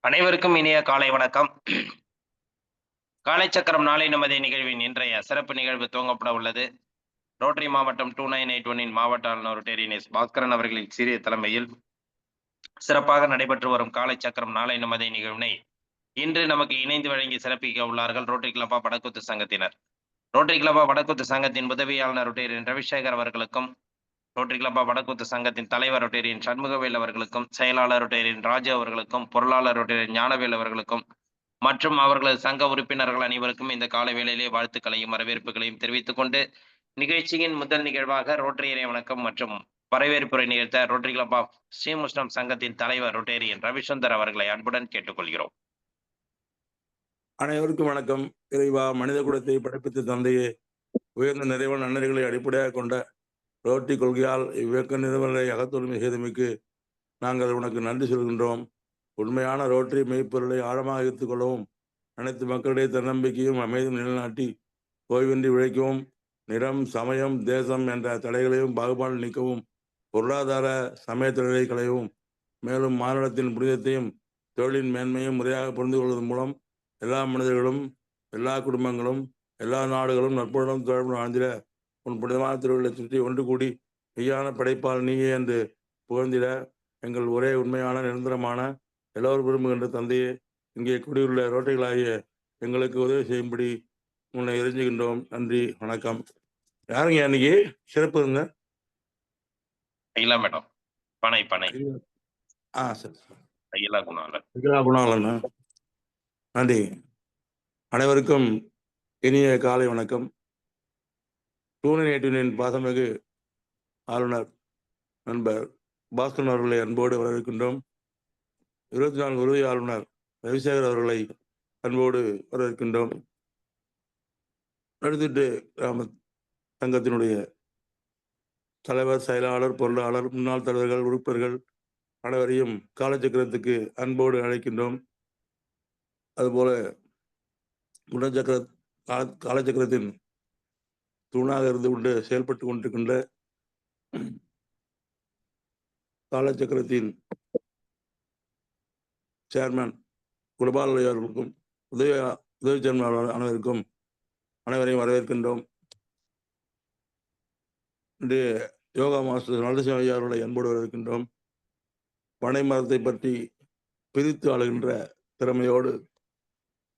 அனைவருக்கும் இனிய காலை வணக்கம். காலைச்சக்கரம் நாளை நமதே நிகழ்வின் இன்றைய சிறப்பு நிகழ்வு துவங்கப்பட உள்ளது. ரோட்டரி மாவட்டம் 2981 மாவட்ட ஆளுநர் ரொட்டேரியன் எஸ். பாஸ்கரன் அவர்களின் சிறிய தலைமையில் சிறப்பாக நடைபெற்று வரும் காலைச்சக்கரம் நாளை நமதே நிகழ்வினை இன்று நமக்கு இணைந்து வழங்கி சிறப்பிக்க உள்ளார்கள் ரோட்டரி கிளப் ஆஃப் வடக்குத்து சங்கத்தினர். ரோட்டரி கிளப் ஆஃப் வடக்குத்து சங்கத்தின் உதவி ஆளுநர் ரொட்டேரியன் ரவிசேகர் அவர்களுக்கும், ரோட்டரி கிளப் ஆஃப் வடக்குத்து சங்கத்தின் தலைவர் ரொட்டேரியன் சண்முகவேல் அவர்களுக்கும், செயலாளர் ரொட்டேரியன் ராஜு அவர்களுக்கும், பொருளாளர் ரொட்டேரியன் ஞானவேல் அவர்களுக்கும் மற்றும் அவர்களது சங்க உறுப்பினர்கள் அனைவருக்கும் இந்த காலை வேளையிலே வாழ்த்துக்களையும் வரவேற்புகளையும் தெரிவித்துக் கொண்டு, நிகழ்ச்சியின் முதல் நிகழ்வாக ரோட்டரி இறை வணக்கம் மற்றும் வரவேற்புரை நிகழ்த்த ரோட்டரி கிளப் ஆஃப் ஸ்ரீமுஷ்ணம் சங்கத்தின் தலைவர் ரொட்டேரியன் ரவிசுந்தர் அவர்களை அன்புடன் கேட்டுக்கொள்கிறோம். அனைவருக்கும் வணக்கம். இறைவா, மனித குலத்தை படைப்பித்த தந்தையே, உயர்ந்த நிறைவான நன்னறிகளை அடிப்படையாக கொண்ட ரோட்டரி கொள்கையால் இவ்வியக்க நிறுவனங்களை அகத்துரிமை செய்தமைக்கு நாங்கள் உனக்கு நன்றி சொல்கின்றோம். உண்மையான ரோட்டரி மெய்ப்பொருளை ஆழமாக எடுத்துக் கொள்ளவும், அனைத்து மக்களுடைய தன்னம்பிக்கையும் அமைதியும் நிலைநாட்டி ஓய்வின்றி உழைக்கவும், நிறம், சமயம், தேசம் என்ற தடைகளையும் பாகுபாடு நீக்கவும், பொருளாதார சமய தடைகளை களையவும், மேலும் மாநிலத்தின் புனிதத்தையும் தொழிலின் மேன்மையும் முறையாக புரிந்து கொள்வதன் மூலம் எல்லா மனிதர்களும், எல்லா குடும்பங்களும், எல்லா நாடுகளும் நட்புடன் தொடர்பு வாழ்ந்திட உன் புனிதமான திருவிழை சுற்றி ஒன்று கூடி மெய்யான படைப்பால் நீயே என்று புகழ்ந்திட எங்கள் ஒரே உண்மையான நிரந்தரமான எல்லோரும் விரும்புகின்ற தந்தையே, இங்கே குடியுள்ள ரோட்டைகளாகிய எங்களுக்கு உதவி செய்யும்படி உன்னை எரிஞ்சுகின்றோம். நன்றி, வணக்கம். யாருங்க அன்னைக்கு சிறப்பு இருங்க? இல்ல மேடம், பனை பனை சரி, அகிலா குணாலன். குணாலன். நன்றி. அனைவருக்கும் இனிய காலை வணக்கம். 2981 பாசமிகு ஆளுநர் நண்பர் பாஸ்கரன் அவர்களை அன்போடு வரவேற்கின்றோம். 24 உதவி ஆளுநர் ரவிசேகர் அவர்களை அன்போடு வரவேற்கின்றோம். நடுத்திட்டு கிராம சங்கத்தினுடைய தலைவர், செயலாளர், பொருளாளர், முன்னாள் தலைவர்கள், உறுப்பினர்கள் அனைவரையும் காலச்சக்கரத்துக்கு அன்போடு அழைக்கின்றோம். அதுபோல குணச்சக்கர காலச்சக்கரத்தின் தூணாக இருந்து கொண்டு செயல்பட்டு கொண்டிருக்கின்ற காலச்சக்கரத்தின் சேர்மன் குலபால் அவர்களுக்கும், உதவி சேர்மன் அனைவருக்கும் அனைவரையும் வரவேற்கின்றோம். இன்று யோகா மாஸ்டர் நல்லசிவம் ஐயா அவர்களை அன்போடு வரவேற்கின்றோம். பனை மரத்தை பற்றி பிரித்து ஆளுகின்ற திறமையோடு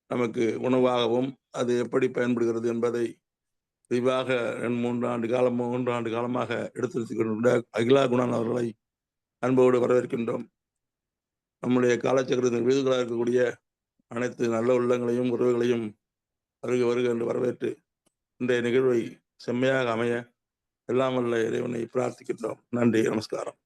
நமக்கு உணவாகவும் அது எப்படி பயன்படுகிறது என்பதை விரிவாக 3 ஆண்டு காலமாக எடுத்துரைத்துக்கொண்ட அகிலா குணாலன் அவர்களை அன்போடு வரவேற்கின்றோம். நம்முடைய காலச்சக்கரத்தின் விருதுகளாக இருக்கக்கூடிய அனைத்து நல்ல உள்ளங்களையும் உறவுகளையும் வருக வருக என்று வரவேற்று இன்றைய நிகழ்வை செம்மையாக அமைய எல்லாம் வல்ல இறைவனை பிரார்த்திக்கின்றோம். நன்றி, நமஸ்காரம்.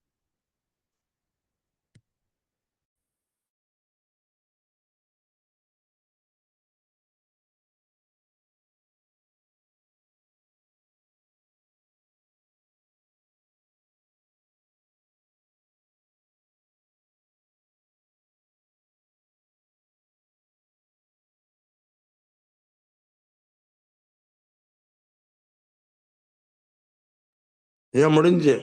ஏன் முடிஞ்சு?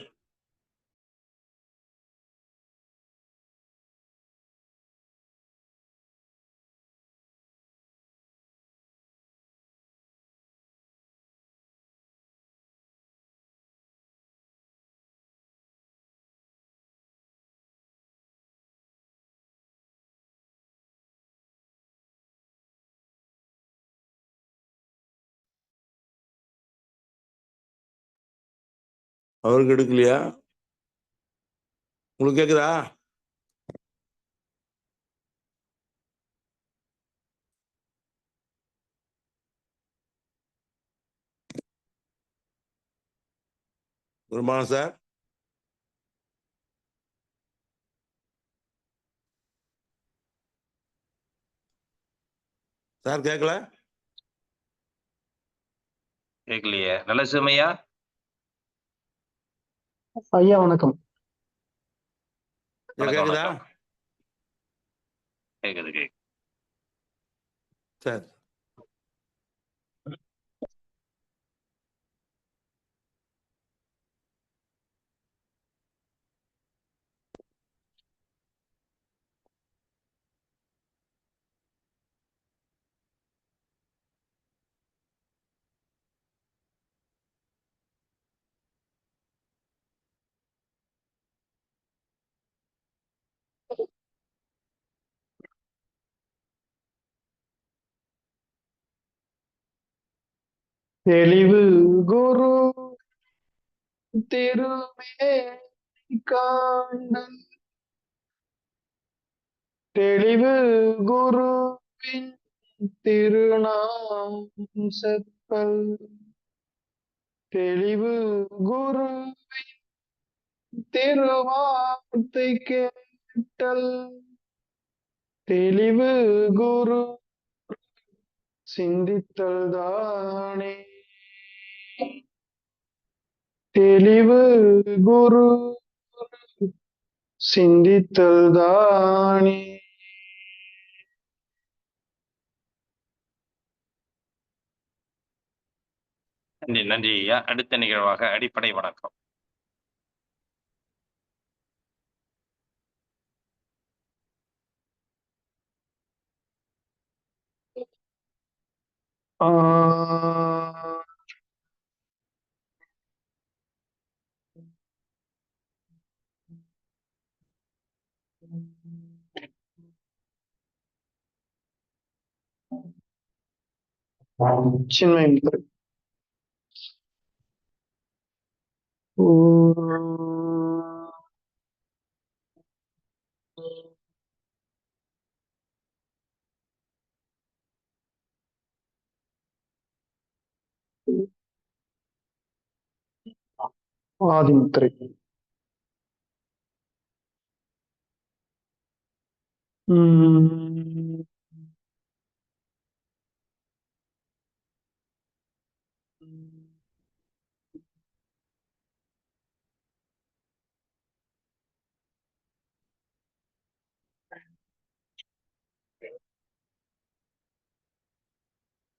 அவருக்கு எடுக்கலையா? உங்களுக்கு கேக்குதா? குருபானம் சார், சார் கேட்கல? கேட்கலையே. நல்லசிவம் ஐயா, ஐயா வணக்கம். கேக்குதா? கேக்குது. சார், தெளிவு குரு திருமே காண்டல் தெளிவு குருவின் திருநாம் செப்பல் தெளிவு குருவின் திருவார்த்தை கேட்டல் தெளிவு குரு சிந்தித்தல் தானே தெளிவு குரு சிந்தித்தல் தானே. நன்றி நன்றி ஐயா. அடுத்த நிகழ்வாக அடிப்படை வணக்கம். சின்மயம் ஆதிமுத்திரை.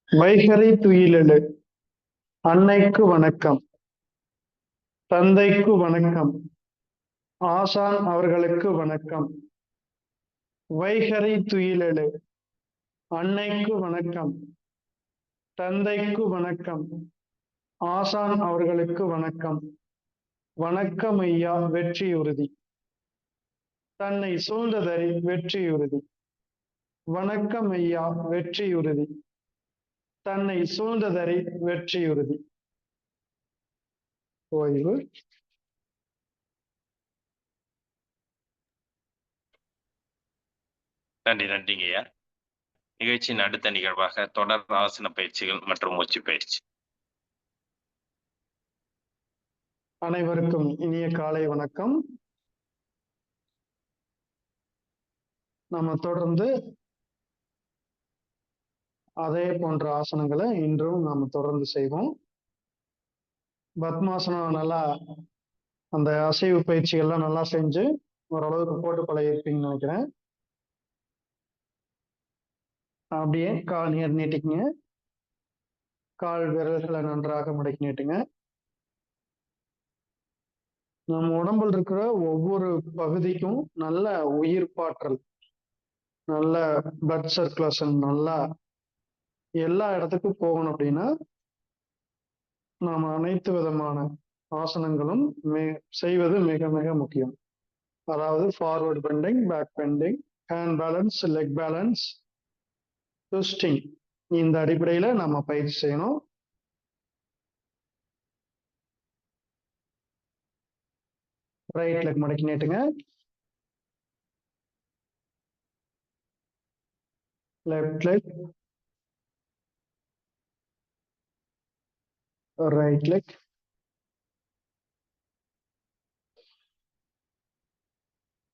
வைகறை துயிலெழு. அன்னைக்கு வணக்கம், தந்தைக்கு வணக்கம், ஆசான் அவர்களுக்கு வணக்கம். வைகறை துயிலெழு. அன்னைக்கு வணக்கம், தந்தைக்கு வணக்கம், ஆசான் அவர்களுக்கு வணக்கம். வணக்கம் ஐயா, வெற்றி உறுதி. தன்னை சூழ்ந்ததறி வெற்றி உறுதி. வணக்கம் ஐயா, வெற்றி உறுதி. தன்னை சூழ்ந்ததறி வெற்றி உறுதி. ஓய்வு. நன்றி நன்றிங்க ஐயா. நிகழ்ச்சியின் அடுத்த நிகழ்வாக தொடர் ஆசன பயிற்சிகள் மற்றும் மூச்சு பயிற்சி. அனைவருக்கும் இனிய காலை வணக்கம். நம்ம தொடர்ந்து அதே போன்ற ஆசனங்களை இன்றும் நாம தொடர்ந்து செய்வோம். பத்மாசனம் நல்லா அந்த அசைவு பயிற்சிகள்லாம் நல்லா செஞ்சு ஓரளவுக்கு போட்டு பழகிருப்பீங்கன்னு நினைக்கிறேன். அப்படியே கால் நேர் நீட்டிக்குங்க. கால் விரல்களை நன்றாக மடக்கி நீட்டுங்க. நம்ம உடம்புல இருக்கிற ஒவ்வொரு பகுதிக்கும் நல்ல உயிர்ப்பாற்றல், நல்ல பிளட் சர்க்குலேஷன் நல்லா எல்லா இடத்துக்கும் போகணும் அப்படின்னா நாம் அனைத்து விதமான ஆசனங்களும் செய்வது மிக மிக முக்கியம். அதாவது forward bending, back bending, hand balance, leg balance, twisting, இந்த அடிப்படையில நம்ம பயிற்சி செய்யணும். ரைட் லெக் மடக்கி நீட்டுங்க. Left leg, right leg,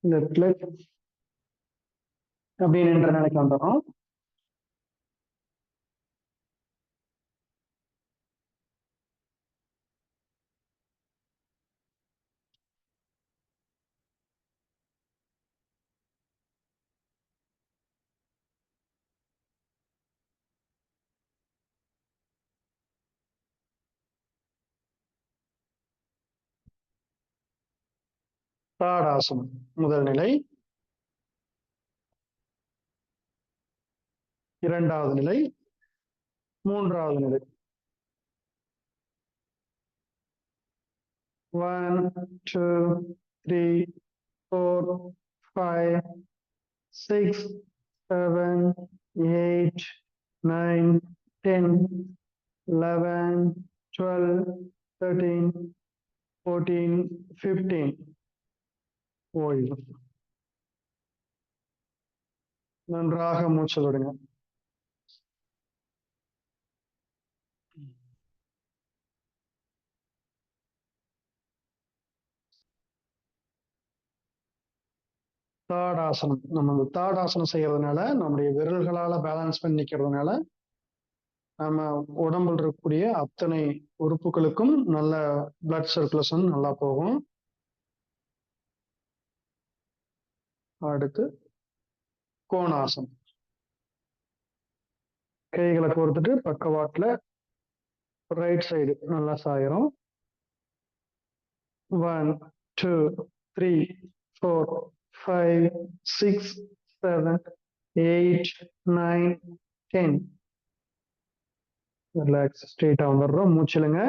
left leg. அப்படியே நின்ற நிலைக்கு வந்துடும். தாடாசனம் முதல் நிலை, இரண்டாவது நிலை, மூன்றாவது நிலை. 1 2 3 4 5 6 7 8 9 10 11, 12, 13, 14, 15. ஓய்வு. நன்றாக மூச்சு விடுங்க. தாடாசனம். நம்ம இந்த தாடாசனம் செய்யறதுனால நம்முடைய விரல்களால பேலன்ஸ் பண்ணி நிக்கிறதுனால நம்ம உடம்புல இருக்கக்கூடிய அத்தனை உறுப்புகளுக்கும் நல்ல பிளட் சர்க்குலேஷன் நல்லா போகும். அடுத்து கோணாசனம். கைகளை கோர்த்துட்டு பக்கவாட்டுல ரைட் சைடு நல்லா சாயிரும். 1, 2, 3, 4, 5, 6, 7, 8, 9, 10. ரிலாக்ஸ். ஸ்ட்ரெயிட்டா வந்துடுறோம். மூச்சிலுங்க.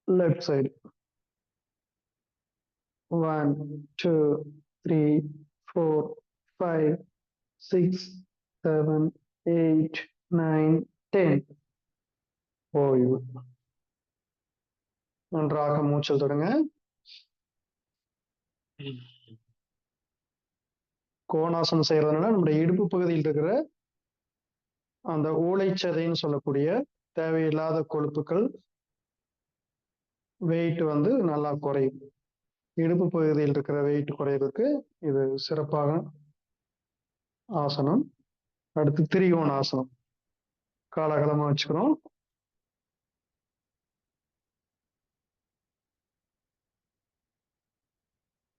Left side. 1, 2, 3, 4, 5, 6, 7, 8, 9, 10. ஓய்வு. நன்றாக மூச்சல் தொடங்க. கோணாசனம் செய்யறதுனால நம்முடைய இடுப்பு பகுதியில் இருக்கிற அந்த ஊளைச்சதைன்னு சொல்லக்கூடிய தேவையில்லாத கொழுப்புகள் வெயிட் வந்து நல்லா குறையும். இடுப்பு பகுதியில் இருக்கிற வெயிட் குறையறதுக்கு இது சிறப்பாக ஆசனம். அடுத்து திரிகோணாசனம். காலகலமா வச்சுக்கிறோம்.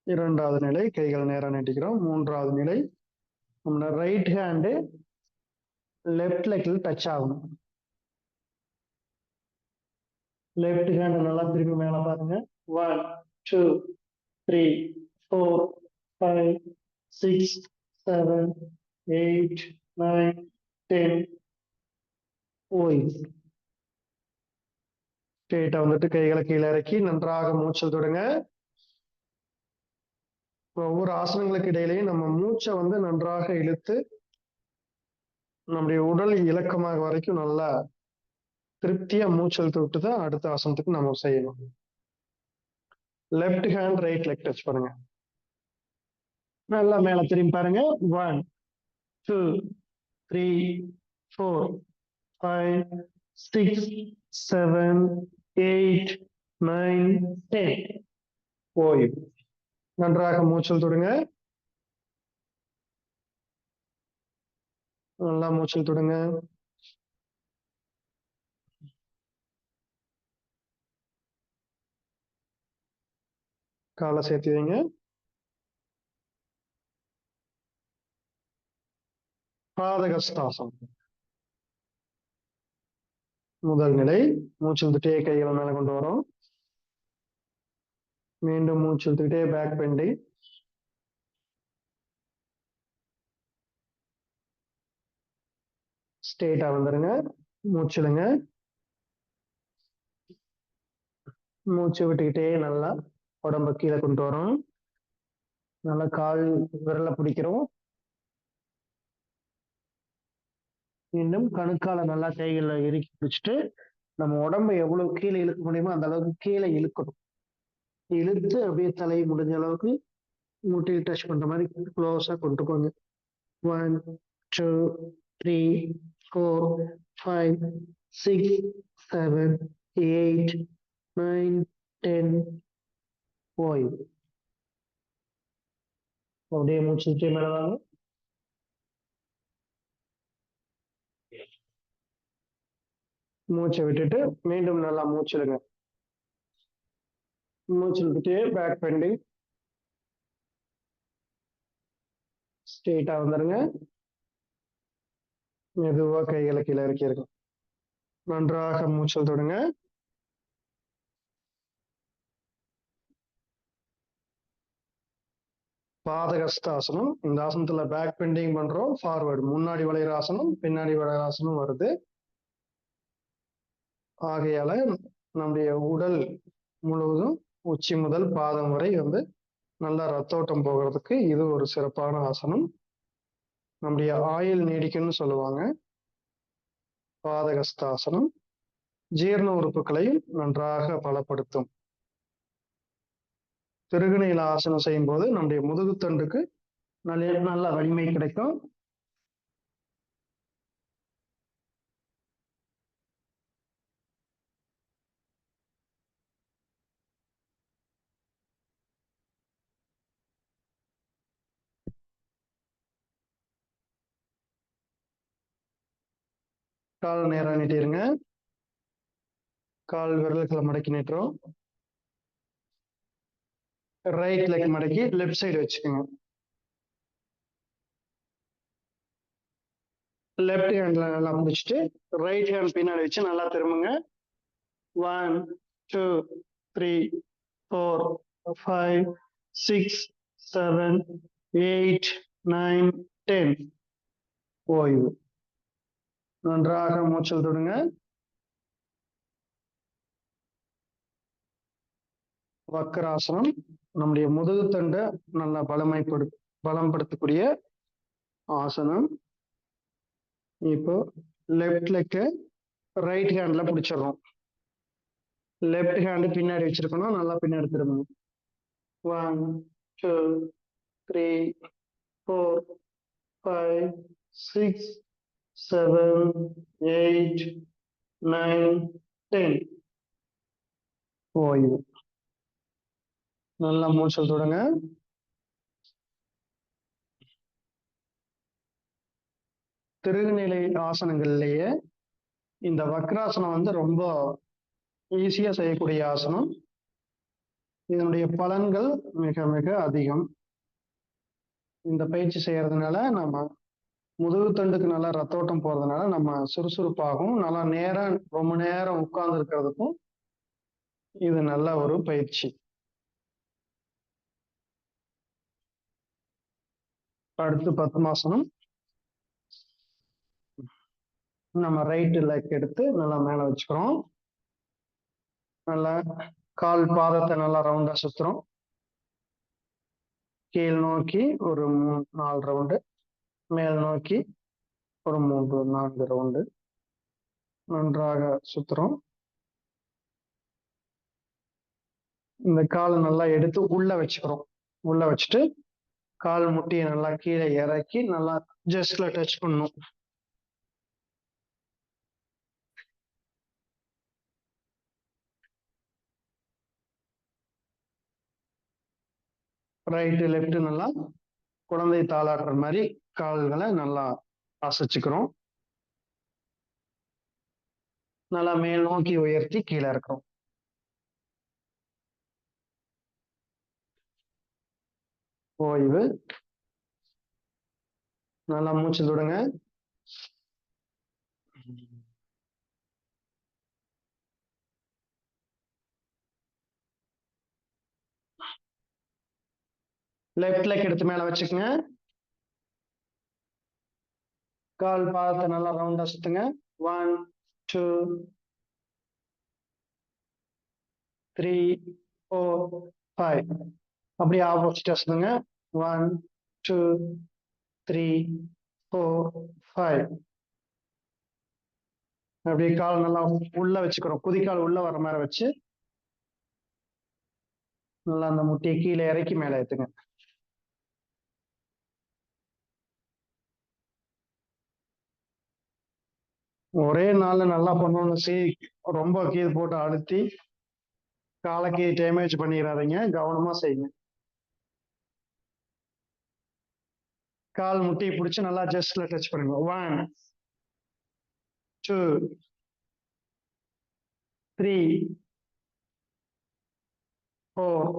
இரண்டாவது நிலை, கைகள் நேரம் நீட்டிக்கிறோம். மூன்றாவது நிலை, நம்ம ரைட் ஹேண்டு லெஃப்ட் லெக்ல டச் ஆகணும். லெஃப்ட் ஹேண்ட் நல்லா திருப்பி மேல பாருங்க. 1, 2, 3, 4, 5, 6, 7, 8, 9, 10. ஓய்வு. ஸ்ட்ரெயிட்டா வந்துட்டு கைகளை கீழே இறக்கி நன்றாக மூச்சல் தொடங்க. ஒவ்வொரு ஆசனங்களுக்கு இடையிலேயும் நம்ம மூச்சை வந்து நன்றாக இழுத்து நம்முடைய உடல் இலக்கமாக வரைக்கும் நல்லா திருப்தியா மூச்சல் விட்டு தான் அடுத்த ஆசனத்துக்கு நம்ம செய்யணும். Left hand right leg touch பண்ணுங்க. நல்லா மேல திரும்பி பாருங்க. 1, 2, 3, 4, 5, 6, 7, 8, 9, 10. ஓய்வு. நன்றாக மூச்சல் தொடுங்க. நல்லா மூச்சல் தொடுங்க. காலை சேர்த்து வைங்க. பாதகஸ்தாசனம். முதல் நிலை. மூச்சு இழுத்துட்டே கைகளை மேல கொண்டு வரோம். மீண்டும் மூச்சு இழுத்துக்கிட்டே பேக் பெண்டிங். ஸ்ட்ரெயிட்டா வந்துருங்க. மூச்சிடுங்க. மூச்சு விட்டுக்கிட்டே நல்லா உடம்ப கீழே கொண்டு வரோம். நல்லா கால் விரல பிடிக்கிறோம். மீண்டும் கணுக்கால நல்லா கைகளை இறுக்கி பிடிச்சிட்டு நம்ம உடம்பை எவ்வளவு கீழே இழுக்க முடியுமோ அந்த அளவுக்கு கீழே இழுக்கணும். இழுத்து அப்படியே தலையை முடிஞ்ச அளவுக்கு முட்டியில் டச் பண்ற மாதிரி க்ளோஸா கொண்டு போங்க. 1, 2, 3, 4, 5, 6, 7, 8, 9, 10. ஓய்வு. அப்படியே மூச்சு மேல வாங்க. மூச்சை விட்டுட்டு மீண்டும் நல்லா மூச்சிடுங்க. மூச்சு விட்டுட்டே பேக் பெண்டிங். ஸ்ட்ரெயிட்டா வந்துருங்க. மெதுவா கைகளை கீழே இறக்கிருங்க. நன்றாக மூச்சல் தொடுங்க. பாதகஸ்தாசனம். இந்த ஆசனத்துல பேக் பெண்டிங் பண்றோம். ஃபார்வர்டு முன்னாடி வளைகிற ஆசனம், பின்னாடி வளைகிற ஆசனம் வருது. ஆகையால நம்முடைய உடல் முழுவதும் உச்சி முதல் பாதம் வரை வந்து நல்லா ரத்தோட்டம் போகிறதுக்கு இது ஒரு சிறப்பான ஆசனம். நம்முடைய ஆயுள் நீடிக்கும்னு சொல்லுவாங்க. பாதகஸ்தாசனம் ஜீரண உறுப்புகளையும் நன்றாக பலப்படுத்தும். திருகுணையில ஆசனம் செய்யும் போது நம்முடைய முதுகுத்தண்டுக்கு நல்ல வலிமை கிடைக்கும். கால் நேரா நீட்டிருங்க. கால் விரல்களை மடக்கி நீட்டுறோம். ரைட் லெக் மடக்கி லெஃப்ட் சைடு வச்சுக்கோங்க. லெஃப்ட் ஹேண்ட்ல நல்லா முடிச்சுட்டு ரைட் ஹேண்ட் பின்னாடி வச்சு நல்லா திரும்புங்க. 1 2 3 4 5 6 7 8 9 10. ஓய்வு. நன்றாக மூச்சல் தொடுங்க. வக்கராசனம் நம்முடைய முதுகுத்தண்டை நல்லா பலப்படுத்தக்கூடிய ஆசனம். இப்போ லெஃப்ட் லெக்க ரைட் ஹேண்ட்ல பிடிச்சிடறோம். லெஃப்ட் ஹேண்டு பின்னாடி வச்சிருக்கணும். நல்லா பின்னாடி திரும்பணும். 1 2 3 4 5 6 7 8 9 10. ஓய்வு. நல்லா மூச்சல் தொடுங்க. திருகுநிலை ஆசனங்கள்லயே இந்த வக்ராசனம் ரொம்ப ஈஸியா செய்யக்கூடிய ஆசனம். இதனுடைய பலன்கள் மிக மிக அதிகம். இந்த பயிற்சி செய்யறதுனால நம்ம முதுகுத்தண்டுக்கு நல்லா ரத்தோட்டம் போறதுனால நம்ம சுறுசுறுப்பாகவும் நல்லா நேரம் ரொம்ப நேரம் உட்கார்ந்து இருக்கிறதுக்கும் இது நல்ல ஒரு பயிற்சி. அடுத்து பத்மாசனம். நம்ம ரைட் லெக் எடுத்து நல்லா மேல வச்சுக்கிறோம். நல்லா கால் பாதத்தை நல்லா ரவுண்டா சுத்துறோம். கீழ் நோக்கி ஒரு 4 ரவுண்டு, மேல் நோக்கி ஒரு 4 ரவுண்டு நன்றாக சுத்துறோம். இந்த காலை நல்லா எடுத்து உள்ள வச்சுக்கிறோம். உள்ள வச்சுட்டு கால் முட்டியை நல்லா கீழே இறக்கி நல்லா ஜஸ்ட்ல டச் பண்ணும். ரைட்டு லெஃப்ட் நல்லா குழந்தை தாளாடுற மாதிரி கால்களை நல்லா அசைச்சுக்கிறோம். நல்லா மேல் நோக்கி உயர்த்தி கீழே இருக்கிறோம். ஓய்வு. நல்லா மூச்சு தொடுங்க. லெஃப்ட் லெக் எடுத்து மேல வச்சுக்கோங்க. கால் பாதத்தை நல்லா ரவுண்டா சுத்துங்க. 1 2 3 4 5. அப்படியே ஆப்போசிட்டா சுத்துங்க. 1 2 3 4 5. அப்படியே கால் நல்லா உள்ள வச்சுக்கிறோம். குதிக்கால் உள்ள வர மாதிரி வச்சு நல்லா அந்த முட்டியை கீழே இறக்கி மேல ஏத்துங்க. ஒரே நாள்ல நல்லா பண்ணணும்னு ரொம்ப கீழே போட்டு அழுத்தி காலைக்கு டேமேஜ் பண்ணிடாதீங்க. கவனமா செய்யுங்க. கால் முட்டியை பிடிச்சி நல்லா ஜஸ்ட்ல டச் பண்ணுங்க. 1 2 3 4.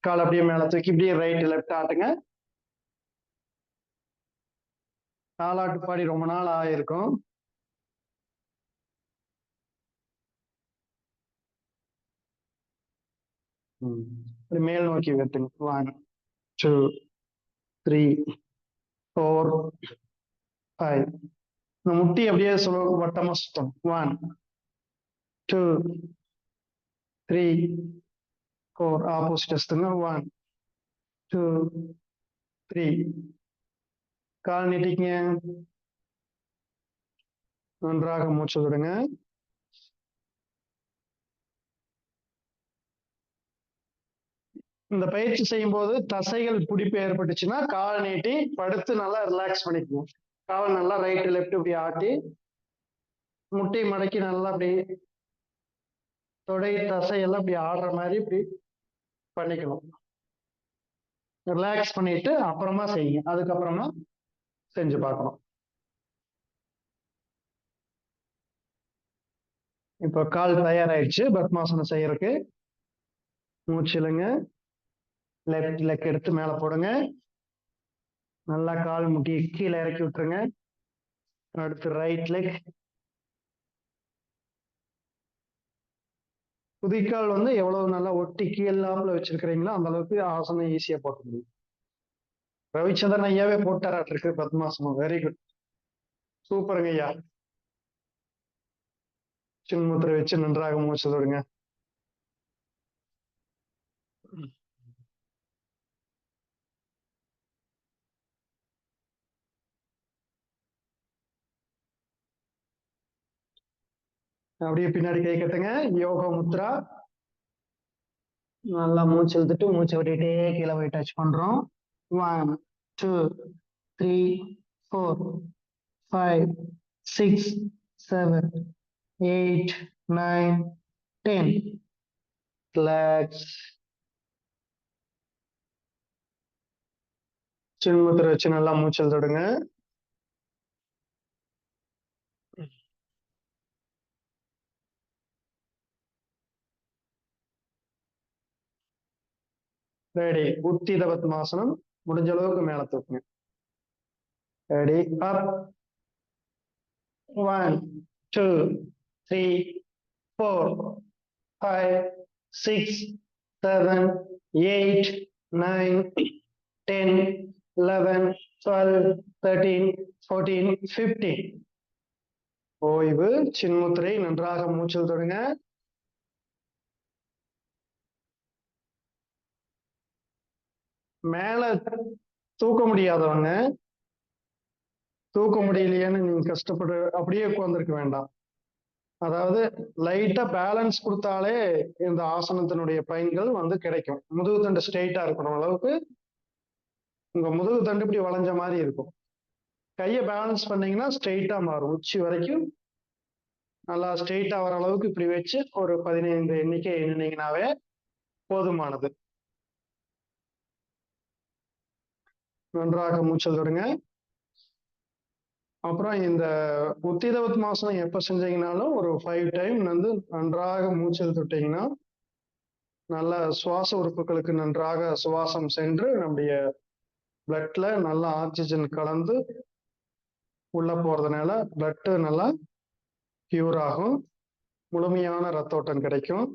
கால் அப்படியே மேல தூக்கி இப்படியே ரைட் லெஃப்ட் ஆட்டுங்க. தாலாட்டு பாடி ரொம்ப நாள் ஆயிருக்கும். மேல் நோக்கி வெட்டுங்க. 1 2 3 4 5. முட்டி அப்படியே வட்டமா சுத்தம். 1 2 3 4. ஆப்போசிட் 1 2 3 கால் நீட்டிங்க. நன்றாக மூச்சு விடுங்க. இந்த பயிற்சி செய்யும் போது தசைகள் பிடிப்பு ஏற்பட்டுச்சுன்னா கால் நீட்டி படுத்து நல்லா ரிலாக்ஸ் பண்ணிக்கணும். கால் நல்லா ரைட் லெஃப்ட் இப்படி ஆட்டி முட்டை மடக்கி நல்லா அப்படி தொடை தசையெல்லாம் இப்படி ஆடுற மாதிரி இப்படி பண்ணிக்கணும். ரிலாக்ஸ் பண்ணிட்டு அப்புறமா செய்யுங்க. அதுக்கப்புறமா செஞ்சு பார்க்கணும். இப்போ கால் தயாராயிடுச்சு பத்மாசனம் செய்யறதுக்கு. மூச்சிலுங்க. லெஃப்ட் லெக் எடுத்து மேல போடுங்க. நல்லா கால் முட்டி கீழே இறக்கி விட்டுருங்க. அடுத்து ரைட் லெக். குதிக்கால் வந்து எவ்வளவு நல்லா ஒட்டி கீழாப்புல வச்சிருக்கிறீங்களோ அந்த அளவுக்கு ஆசனம் ஈஸியா போட்ட முடியும். ரவிச்சந்திரன் ஐயாவே போட்டாராட்டு இருக்கு பத்மாசனம். வெரி குட், சூப்பருங்க ஐயா. சின்முத்திரை வச்சு நன்றாக மூச்சு விடுங்க. அப்படியே பின்னாடி கை கட்டுங்க. யோகா முத்ரா. நல்லா மூச்சு இழுத்துட்டு மூச்சை விட்டுட்டே கீழே போய் டச் பண்றோம். 1 2 3 4 5 6 7 8 9 10. ரிலாக்ஸ். சின்முத்திரை வச்சு நல்லா மூச்சு இழுத்துடுங்க. ரெடி. உத்தித பத்மாசனம் முடிஞ்ச அளவுக்கு மேல தூக்குங்க. ரெடி. அப். 1 2 3 4 5 6 7 8 9 10 11 12 13 14 15. ஓய்வு. சின்முத்திரை. நன்றாக மூச்சில் தொடுங்க. மேல தூக்க முடியாதவங்க, தூக்க முடியலையேன்னு நீங்க கஷ்டப்பட்டு அப்படியே உட்கார்ந்துருக்க வேண்டாம். அதாவது லைட்டா பேலன்ஸ் கொடுத்தாலே இந்த ஆசனத்தினுடைய பயன்கள் வந்து கிடைக்கும். முதுகு தண்டு ஸ்ட்ரெயிட்டா இருக்கணும் அளவுக்கு உங்க முதுகு தண்டு இப்படி வளைஞ்ச மாதிரி இருக்கும். கையை பேலன்ஸ் பண்ணீங்கன்னா ஸ்ட்ரெயிட்டா மாறும். உச்சி வரைக்கும் நல்லா ஸ்ட்ரெயிட்டா வர அளவுக்கு இப்படி வச்சு ஒரு 15 எண்ணிக்கை எண்ணினீங்கன்னாவே போதுமானது. நன்றாக மூச்சல் தொடுங்க. அப்புறம் இந்த உத்தித பத்மாசனம் எப்ப செஞ்சீங்கன்னாலும் ஒரு 5 டைம் வந்து நன்றாக மூச்சல் தொட்டீங்கன்னா நல்ல சுவாச உறுப்புகளுக்கு நன்றாக சுவாசம் சென்று நம்முடைய பிளட்ல நல்லா ஆக்சிஜன் கலந்து உள்ள போறதுனால பிளட் நல்லா பியூர் ஆகும். முழுமையான ரத்தோட்டம் கிடைக்கும்.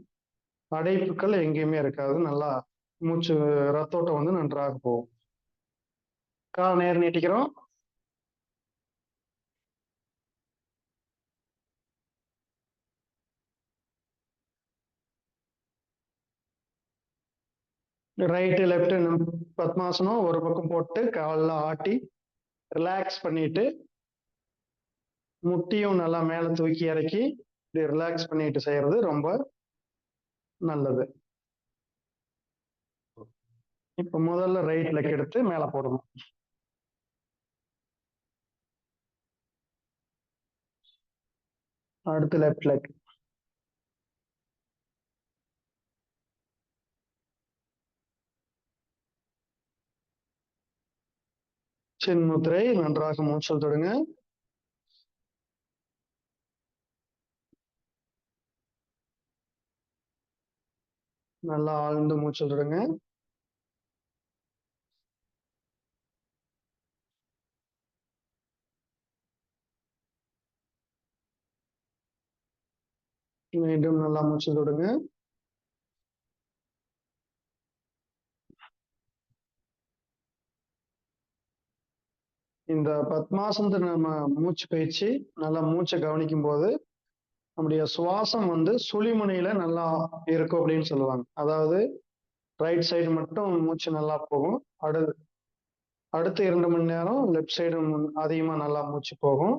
அடைப்புகள் எங்கேயுமே இருக்காது. நல்லா மூச்சு ரத்தோட்டம் வந்து நன்றாக போகும். கால் நேர் நீட்டிக்கிறோம். ரைட்டு லெஃப்ட் பத்மாசனம் ஒரு பக்கம் போட்டு காலில் ஆட்டி ரிலாக்ஸ் பண்ணிட்டு முட்டியும் நல்லா மேல தூக்கி இறக்கி ரிலாக்ஸ் பண்ணிட்டு செய்யறது ரொம்ப நல்லது. இப்ப முதல்ல ரைட் லெக் எடுத்து மேல போடணும். அடுத்து லெஃப்ட் லெக். சின்முத்திரை. நன்றாக மூச்சல் தொடுங்க. நல்லா ஆழ்ந்து மூச்சல் தொடுங்க. மீண்டும் நல்லா மூச்சல் தொடுங்க. இந்த பத்மாசனத்தை நம்ம மூச்சு பயிற்சி நல்லா மூச்சை கவனிக்கும் போது நம்முடைய சுவாசம் வந்து சுழிமுனையில நல்லா இருக்கும் அப்படின்னு சொல்லுவாங்க. அதாவது ரைட் சைடு மட்டும் மூச்சு நல்லா போகும். அடுத்த 2 மணி நேரம் லெஃப்ட் சைடு அதிகமா நல்லா மூச்சு போகும்.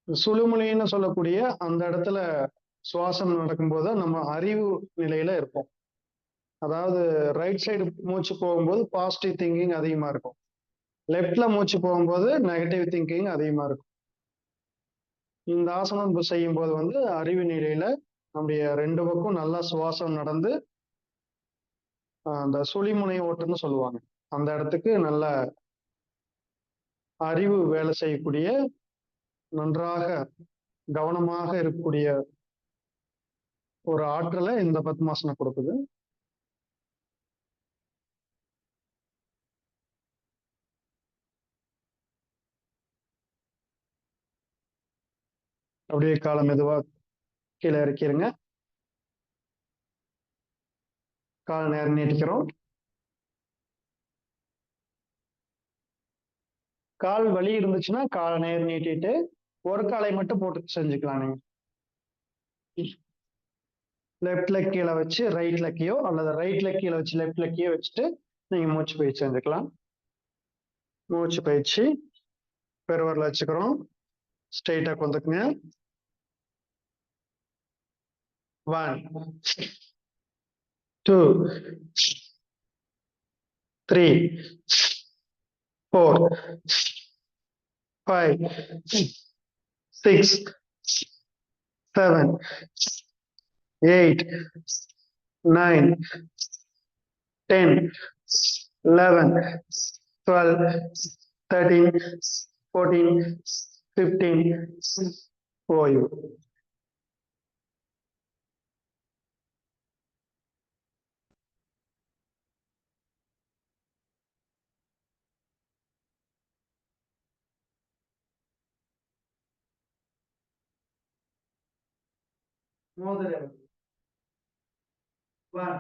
சுழுமுனைன்னு சொல்லக்கூடிய அந்த இடத்துல சுவாசம் நடக்கும்போது நம்ம அறிவு நிலையில இருப்போம். அதாவது ரைட் சைடு மூச்சு போகும்போது பாசிட்டிவ் திங்கிங் அதிகமா இருக்கும். லெஃப்ட்ல மூச்சு போகும்போது நெகட்டிவ் திங்கிங் அதிகமா இருக்கும். இந்த ஆசனம் செய்யும் போது வந்து அறிவு நிலையில நம்முடைய 2 பக்கம் நல்லா சுவாசம் நடந்து அந்த சுழிமுனை ஓட்டுன்னு சொல்லுவாங்க. அந்த இடத்துக்கு நல்ல அறிவு வேலை செய்யக்கூடிய, நன்றாக கவனமாக இருக்கக்கூடிய ஒரு ஆற்றலை இந்த பத்மாசனம் கொடுக்குது. அப்படியே காலை மெதுவா கீழே இறக்கிருங்க. கால் நேரம் நீட்டிக்கிறோம். கால் வலி இருந்துச்சுன்னா காலை நேரம் நீட்டிட்டு ஒரு காலை மட்டும் போட்டு செஞ்சுக்கலாம். நீங்க லெஃப்ட் லெக் கீழே வச்சு ரைட் லெக்கையோ அல்லது ரைட் லெக் கீழே வச்சு லெஃப்ட் லெக்கையோ வச்சுட்டு நீங்க மூச்சு பயிற்சி செஞ்சுக்கலாம். மூச்சு பயிற்சி பெருவரில் வச்சுக்கிறோம். ஸ்ட்ரெயிட்டா கொண்டுக்குங்க. 1 2 3 4 5 6 7 8 9 10 11 12 13 14 15 ஓய்வு. மோதிரம் 1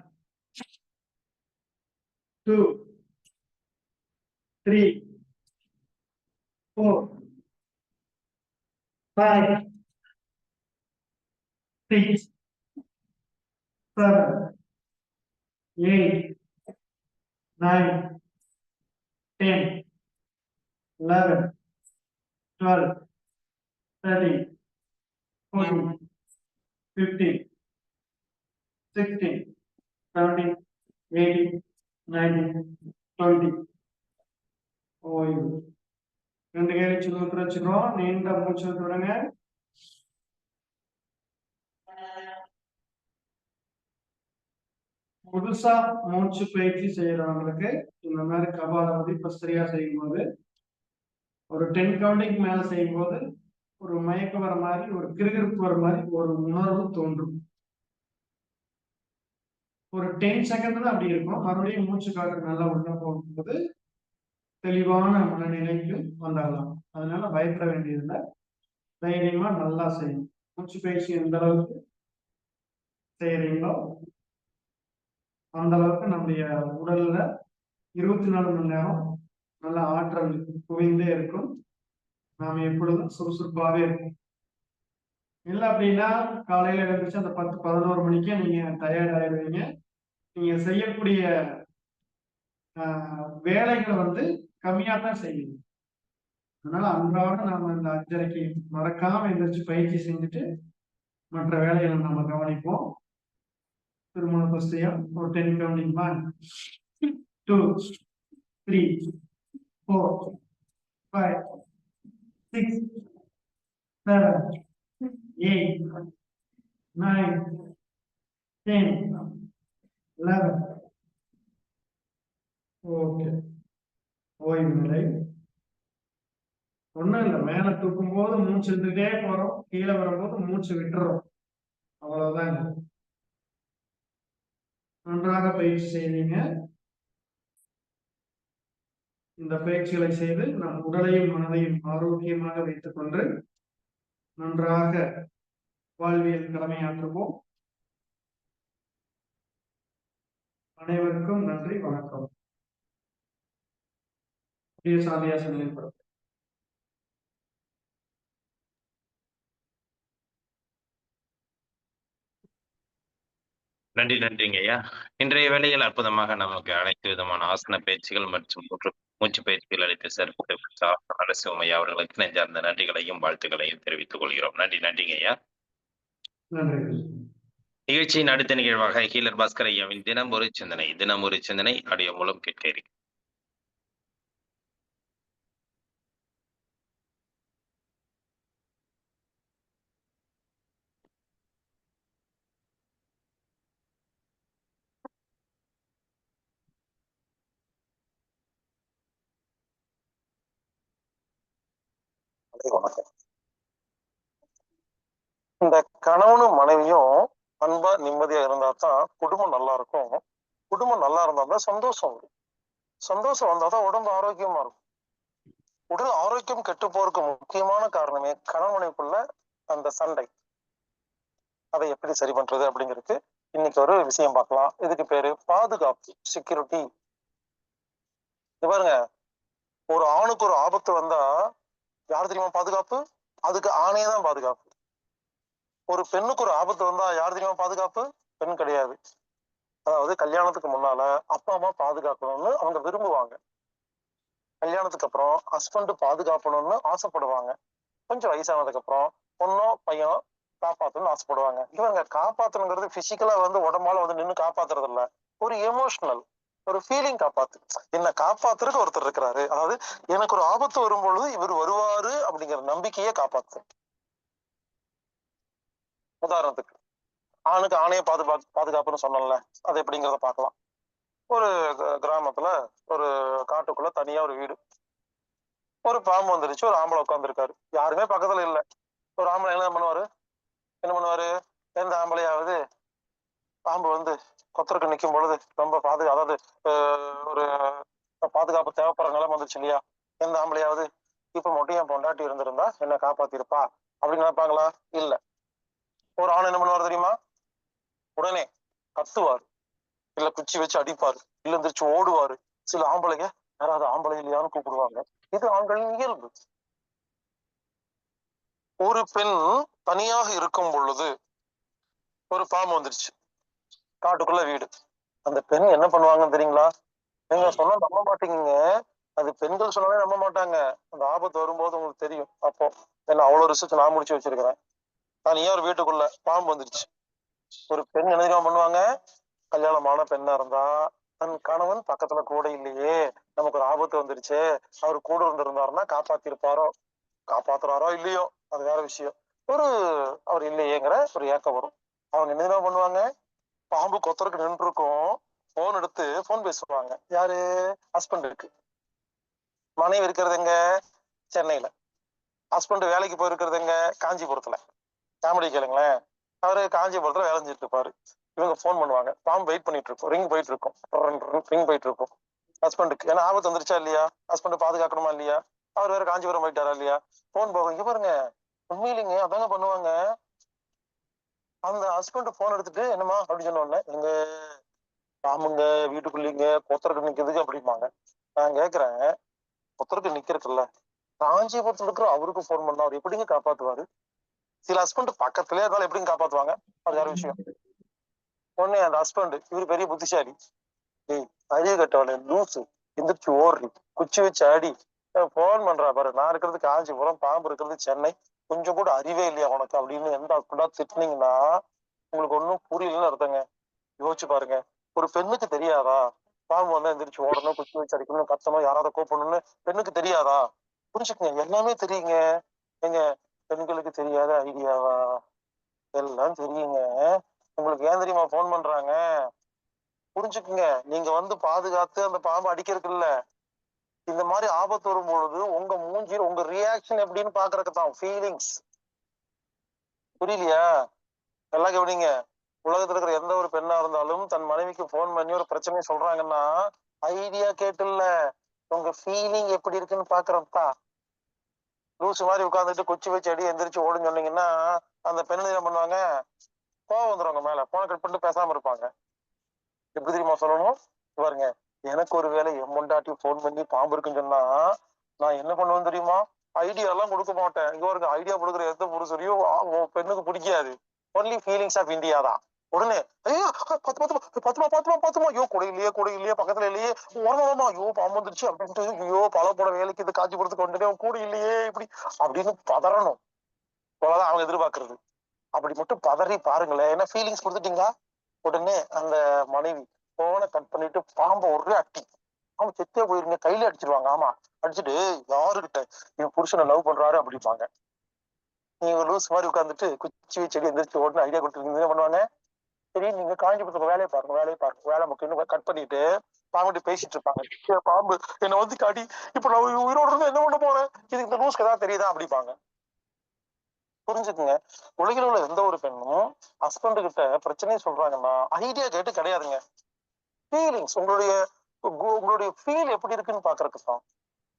2 3 4 5 6 7 8 9 10 11 12 13 14 15 16 17 18 19 20 ஓய்வு. 2 கையில சுழற்று வச்சுக்கிறோம். நீண்ட மூச்சு விடுங்க. புதுசா மூச்சு பயிற்சி செய்யறவங்களுக்கு இந்த மாதிரி கபாலபதி பஸ்திரியா செய்யும் போது ஒரு 10 கவுண்டிங் மேல செய்யும் போது ஒரு மயக்கம் வர மாதிரி, ஒரு கிறுகிறுப்பு வர மாதிரி ஒரு உணர்வு தோன்றும். ஒரு 10 செகண்ட் தான் அப்படி இருக்கும். மறுபடியும் மூச்சு காற்று நல்லா உள்ள போகும்போது தெளிவான மனநிலைக்கு வந்துடலாம். அதனால பயப்பட வேண்டியதில்லை. தைரியமா நல்லா செய்யணும். மூச்சு பயிற்சி எந்த அளவுக்கு செய்யறீங்களோ அந்த அளவுக்கு நம்முடைய உடல்ல 24 மணி நேரம் நல்ல ஆற்றல் குவிந்தே இருக்கும். நாம எப்பொழுதும் சுறுசுறுப்பாகவே இருக்கும். இல்லை அப்படின்னா காலையில எழுந்திரிச்சு அந்த 10 11 மணிக்கே நீங்க டயர்ட் ஆயிடுவீங்க. நீங்க செய்யக்கூடிய வேலைகளை வந்து கம்மியா தான் செய்வீங்க. அதனால அன்றாட நாம இந்த 5:30க்கு மறக்காம எந்திரிச்சு பயிற்சி செஞ்சுட்டு மற்ற வேலைகளை நம்ம கவனிப்போம். திருமண பஸ்தியா ஒரு 10 கவுண்டிங் 1 2 3 4 5 6 7 8 9 10 11 ஓகே. ஓய்வு நிலை. ஒண்ணும் இல்லை, மேல தூக்கும் போது மூச்சு இருந்துட்டே போறோம், கீழே வரும்போது மூச்சு விட்டுறோம், அவ்வளவுதான். நன்றாக பயிற்சி செய்வீங்க. இந்த பயிற்சிகளை செய்து நம் உடலையும் மனதையும் ஆரோக்கியமாக வைத்துக் கொண்டு நன்றாக வாழ்வியல் கடமையாற்றுவோம். அனைவருக்கும் நன்றி, வணக்கம். சாமியாசனம் ஏற்படும். நன்றிங்க ஐயா. இன்றைய வேளையில் அற்புதமாக நமக்கு அனைத்து விதமான ஆசன பயிற்சிகள் மற்றும் மூச்சு பயிற்சிகள் அளித்த சிறப்பு நரசிம்ம ஐயா அவர்களுக்கு நெஞ்சார்ந்த நன்றிகளையும் வாழ்த்துக்களையும் தெரிவித்துக் கொள்கிறோம். நன்றிங்க ஐயா. நன்றி. நிகழ்ச்சியின் அடுத்த நிகழ்வாக ஹீலர் பாஸ்கர் ஐயாவின் தினம் ஒரு சிந்தனை ஆடியோ மூலம் கேட்க இருக்கிறோம். வணக்கம். இந்த கணவனும் மனைவியும் அன்பா நிம்மதியா இருந்தா தான் குடும்பம் நல்லா இருக்கும். குடும்பம் நல்லா இருந்தா தான் சந்தோஷம் வரும். சந்தோஷம் வந்தாதான் உடம்பு ஆரோக்கியமா இருக்கும். உடல் ஆரோக்கியம் கெட்டு போறதுக்கு முக்கியமான காரணமே கணவனுக்குள்ள அந்த சண்டை. அதை எப்படி சரி பண்றது அப்படிங்கிறதுக்கு இன்னைக்கு ஒரு விஷயம் பார்க்கலாம். இதுக்கு பேரு பாதுகாப்பு, செக்யூரிட்டி. பாருங்க, ஒரு ஆணுக்கு ஒரு ஆபத்து வந்தா யார் தெரியுமா பாதுகாப்பு? அதுக்கு ஆணையே தான் பாதுகாப்பு. ஒரு பெண்ணுக்கு ஒரு ஆபத்து வந்தா யார் தெரியுமா பாதுகாப்பு? பெண் கிடையாது. அதாவது கல்யாணத்துக்கு முன்னால அப்பா அம்மா பாதுகாக்கணும்னு அவங்க விரும்புவாங்க. கல்யாணத்துக்கு அப்புறம் ஹஸ்பண்ட் பாதுகாக்கணும்னு ஆசைப்படுவாங்க. கொஞ்சம் வயசானதுக்கு அப்புறம் பொண்ணோ பையனோ காப்பாத்தணும்னு ஆசைப்படுவாங்க. இவங்க காப்பாத்தணுங்கிறது பிசிக்கலா உடம்பால நின்று காப்பாத்துறது இல்ல, ஒரு எமோஷனல், ஒரு ஃபீலிங் காப்பாத்து. என்ன காப்பாத்துறதுக்கு ஒருத்தர் இருக்கிறாரு, அதாவது எனக்கு ஒரு ஆபத்து வரும்பொழுது இவர் வருவாரு அப்படிங்கிற நம்பிக்கையே காப்பாத்து. உதாரணத்துக்கு ஆணுக்கு ஆணைய பாதுகாப்புன்னு சொன்னல, அது எப்படிங்கிறத பார்க்கலாம். ஒரு கிராமத்துல ஒரு காட்டுக்குள்ள தனியா ஒரு வீடு. ஒரு பாம்பு வந்துருச்சு. ஒரு ஆம்பளை உட்காந்துருக்காரு, யாருமே பக்கத்துல இல்ல. ஒரு ஆம்பளை என்ன பண்ணுவாரு? எந்த ஆம்பளையாவது பாம்பு கொத்தருக்கு நிக்கும் பொழுது ரொம்ப அதாவது ஒரு பாதுகாப்பு தேவைப்படுற நிலைமை வந்துருச்சு இல்லையா? எந்த ஆம்பளையாவது இப்ப மட்டும் என் பொண்டாட்டி இருந்திருந்தா என்ன காப்பாத்திருப்பா அப்படின்னு நினைப்பாங்களா? இல்ல. ஒரு ஆண் என்ன பண்ணுவாரு தெரியுமா? உடனே கத்துவாரு, இல்ல குச்சி வச்சு அடிப்பாரு, இல்ல எந்திரிச்சு ஓடுவாரு. சில ஆம்பளைங்க யாராவது ஆம்பளை இல்லையான்னு கூப்பிடுவாங்க. இது ஆண்களின் இயல்பு. ஒரு பெண் தனியாக இருக்கும் பொழுது ஒரு பாம்பு வந்துருச்சு, காட்டுக்குள்ள வீடு. அந்த பெண் என்ன பண்ணுவாங்கன்னு தெரியுங்களா? நீங்க சொன்னா நம்ப மாட்டீங்க. அது பெண்கள் சொன்னாலே நம்ப மாட்டாங்க. அந்த ஆபத்து வரும்போது உங்களுக்கு தெரியும். அப்போ என்ன அவ்வளவு ரிசர்ச் நான் முடிச்சு வச்சிருக்கிறேன். தனியா ஒரு வீட்டுக்குள்ள பாம்பு வந்துருச்சு. ஒரு பெண் என்ன தெரியுமா பண்ணுவாங்க? கல்யாணமான பெண்ணா இருந்தா தன் கணவன் பக்கத்துல கூட இல்லையே, நமக்கு ஒரு ஆபத்து வந்துருச்சு, அவர் கூட இருந்திருந்தாருன்னா காப்பாத்துறாரோ இல்லையோ அது வேற விஷயம். அவர் இல்லையேங்கிற ஒரு ஏக்கம் வரும். அவங்க என்ன தெரியுமா பண்ணுவாங்க? பாம்பு கொத்தருக்கு நின்று இருக்கும், போன் எடுத்து போன் பேசுவாங்க. யாரு? ஹஸ்பண்டுக்கு. மனைவி இருக்கிறது எங்க? சென்னையில. ஹஸ்பண்ட் வேலைக்கு போயிருக்கிறது எங்க? காஞ்சிபுரத்துல. காமெடி கேளுங்களேன். அவரு காஞ்சிபுரத்துல வேலை செஞ்சுட்டு இருப்பாரு. இவங்க போன் பண்ணுவாங்க, பாம்பு வெயிட் பண்ணிட்டு இருக்கும், ரிங் போயிட்டு இருக்கும், ரிங் போயிட்டு இருக்கும். ஹஸ்பண்டுக்கு ஏன்னா ஆபத்து வந்துருச்சா இல்லையா? ஹஸ்பண்ட் பாதுகாக்கணுமா இல்லையா? அவர் வேற காஞ்சிபுரம் போயிட்டாரா இல்லையா? போன் போகும். இங்க பாருங்க, உண்மையிலிங்க அதாங்க பண்ணுவாங்க. அந்த ஹஸ்பண்ட் போன் எடுத்துட்டு என்னமா அப்படின்னு சொன்ன உடனே, எங்க பாம்புங்க வீட்டுக்குள்ளீங்க கொத்தருக்கு நிக்கிறதுக்கு அப்படிம்பாங்க. நான் கேக்குறேன், கொத்தருக்கு நிக்கிறதுக்குல்ல காஞ்சிபுரத்துல இருக்கிற அவருக்கு போன் பண்ணா அவர் எப்படிங்க காப்பாத்துவாரு? சில ஹஸ்பண்ட் பக்கத்திலே இருந்தாலும் எப்படிங்க காப்பாத்துவாங்க? அது வேற விஷயம். உடனே அந்த ஹஸ்பண்ட், இவரு பெரிய புத்திசாலி, ஏய் அறிவு கட்டவனே லூசு, எந்திரிச்சு ஓடுறி, குச்சி வச்சு அடி, போன் பண்றா பாரு, நான் இருக்கிறது காஞ்சிபுரம், பாம்பு இருக்கிறது சென்னை, கொஞ்சம் கூட அறிவே இல்லையா உனக்கு அப்படின்னு எந்த ஹஸ்பண்டா திட்டினீங்கன்னா உங்களுக்கு ஒன்றும் புரியலன்னு அர்த்தங்க. யோசிச்சு பாருங்க. ஒரு பெண்ணுக்கு தெரியாதா பாம்பு வந்தா எந்திரிச்சு ஓடணும், குச்சி வச்சு அடிக்கணும், கத்தணும், யாராவது கூப்பிடணும்னு பெண்ணுக்கு தெரியாதா? புரிஞ்சுக்கங்க, எல்லாமே தெரியுங்க. எங்க பெண்களுக்கு தெரியாத ஐடியாவா? எல்லாம் தெரியுங்க. உங்களுக்கு ஏன் தெரியுமா போன் பண்றாங்க? புரிஞ்சுக்குங்க. நீங்க பாதுகாத்து அந்த பாம்பு அடிக்கிறதுக்கு இல்ல, இந்த மாதிரி ஆபத்து வரும் பொழுது உங்க மூஞ்சில் உங்க ரியாக்ஷன் எப்படின்னு பாக்குறதுக்கு தான். ஃபீலிங்ஸ். புரியலையா? நல்லா கவனிங்க. உலகத்துல இருக்கிற எந்த ஒரு பெண்ணா இருந்தாலும் தன் மனைவிக்கு போன் பண்ணி ஒரு பிரச்சனையை சொல்றாங்கன்னா ஐடியா கேட்டு இல்ல, உங்க ஃபீலிங் எப்படி இருக்குன்னு பாக்குறதா. லூசு மாதிரி உட்காந்துட்டு குச்சி வச்சு அடி எந்திரிச்சு ஓடுன்னு சொன்னீங்கன்னா அந்த பெண்ணு என்ன பண்ணுவாங்க? கோவம் வந்துருவாங்க மேல. போன கட் பண்ணிட்டு பேசாம இருப்பாங்க. எப்படி தெரியுமா சொல்லணும்? பாருங்க, எனக்கு ஒரு வேலை என் முண்டாட்டி போன் பண்ணி பாம்பு இருக்குன்னு சொன்னா நான் என்ன பண்ணுவேன் தெரியுமா? ஐடியா எல்லாம் கொடுக்க மாட்டேன். இங்க பாருங்க, ஐடியா கொடுக்குற எந்த புருஷரையும் பெண்ணுக்கு பிடிக்காது. ஒன்லி ஃபீலிங்ஸ் ஆஃப் இந்தியா தான். உடனே ஐயோ பாத்துமா ஐயோ கூட இல்லையே பக்கத்துல இல்லையே வரமா ஐயோ பாம்பு வந்துருச்சு அப்படின்ட்டு ஐயோ பல வேலைக்கு இது காஞ்சிபுரத்துக்கு வந்துட்டு கூட இல்லையே இப்படி அப்படின்னு பதறணும். அவ்வளவுதான் அவங்க எதிர்பார்க்கறது. அப்படி மட்டும் பதறி பாருங்களேன், என்ன ஃபீலிங்ஸ் கொடுத்துட்டீங்களா? உடனே அந்த மனைவி போனை கட் பண்ணிட்டு பாம்பை ஒரே அட்டி, அவங்க செத்தே போயிருங்க, கையில அடிச்சிருவாங்க. ஆமா, அடிச்சுட்டு யாருகிட்ட என் புருஷனை லவ் பண்றாரு அப்படிப்பாங்க. நீங்க லூஸ் மாதிரி உட்காந்துட்டு குச்சி செடி எந்திரிச்சு ஓடுன்னு ஐடியா கொடுத்துருக்கீங்க, என்ன பண்ணுவாங்க? சரி, நீங்க காஞ்சிபுரத்துக்கு வேலையை பாருங்க வேலை முக்கியம் கட் பண்ணிட்டு பாம்பு பேசிட்டு இருப்பாங்க. பாம்பு என்ன வந்து காட்டி இப்ப நான் உயிரோடு இருந்து என்ன பண்ண போறேன், இது இந்த லூஸ்க்கு ஏதாவது தெரியுதா அப்படிப்பாங்க. புரிஞ்சுக்குங்க, உலகில் உள்ள எந்த ஒரு பெண்ணும் ஹஸ்பண்ட் கிட்ட பிரச்சனையை சொல்றாங்கன்னா ஐடியா கேட்டு கிடையாதுங்க. ஃபீலிங்ஸ், உங்களுடைய ஃபீல் எப்படி இருக்குன்னு பாக்குறதுக்கு தான்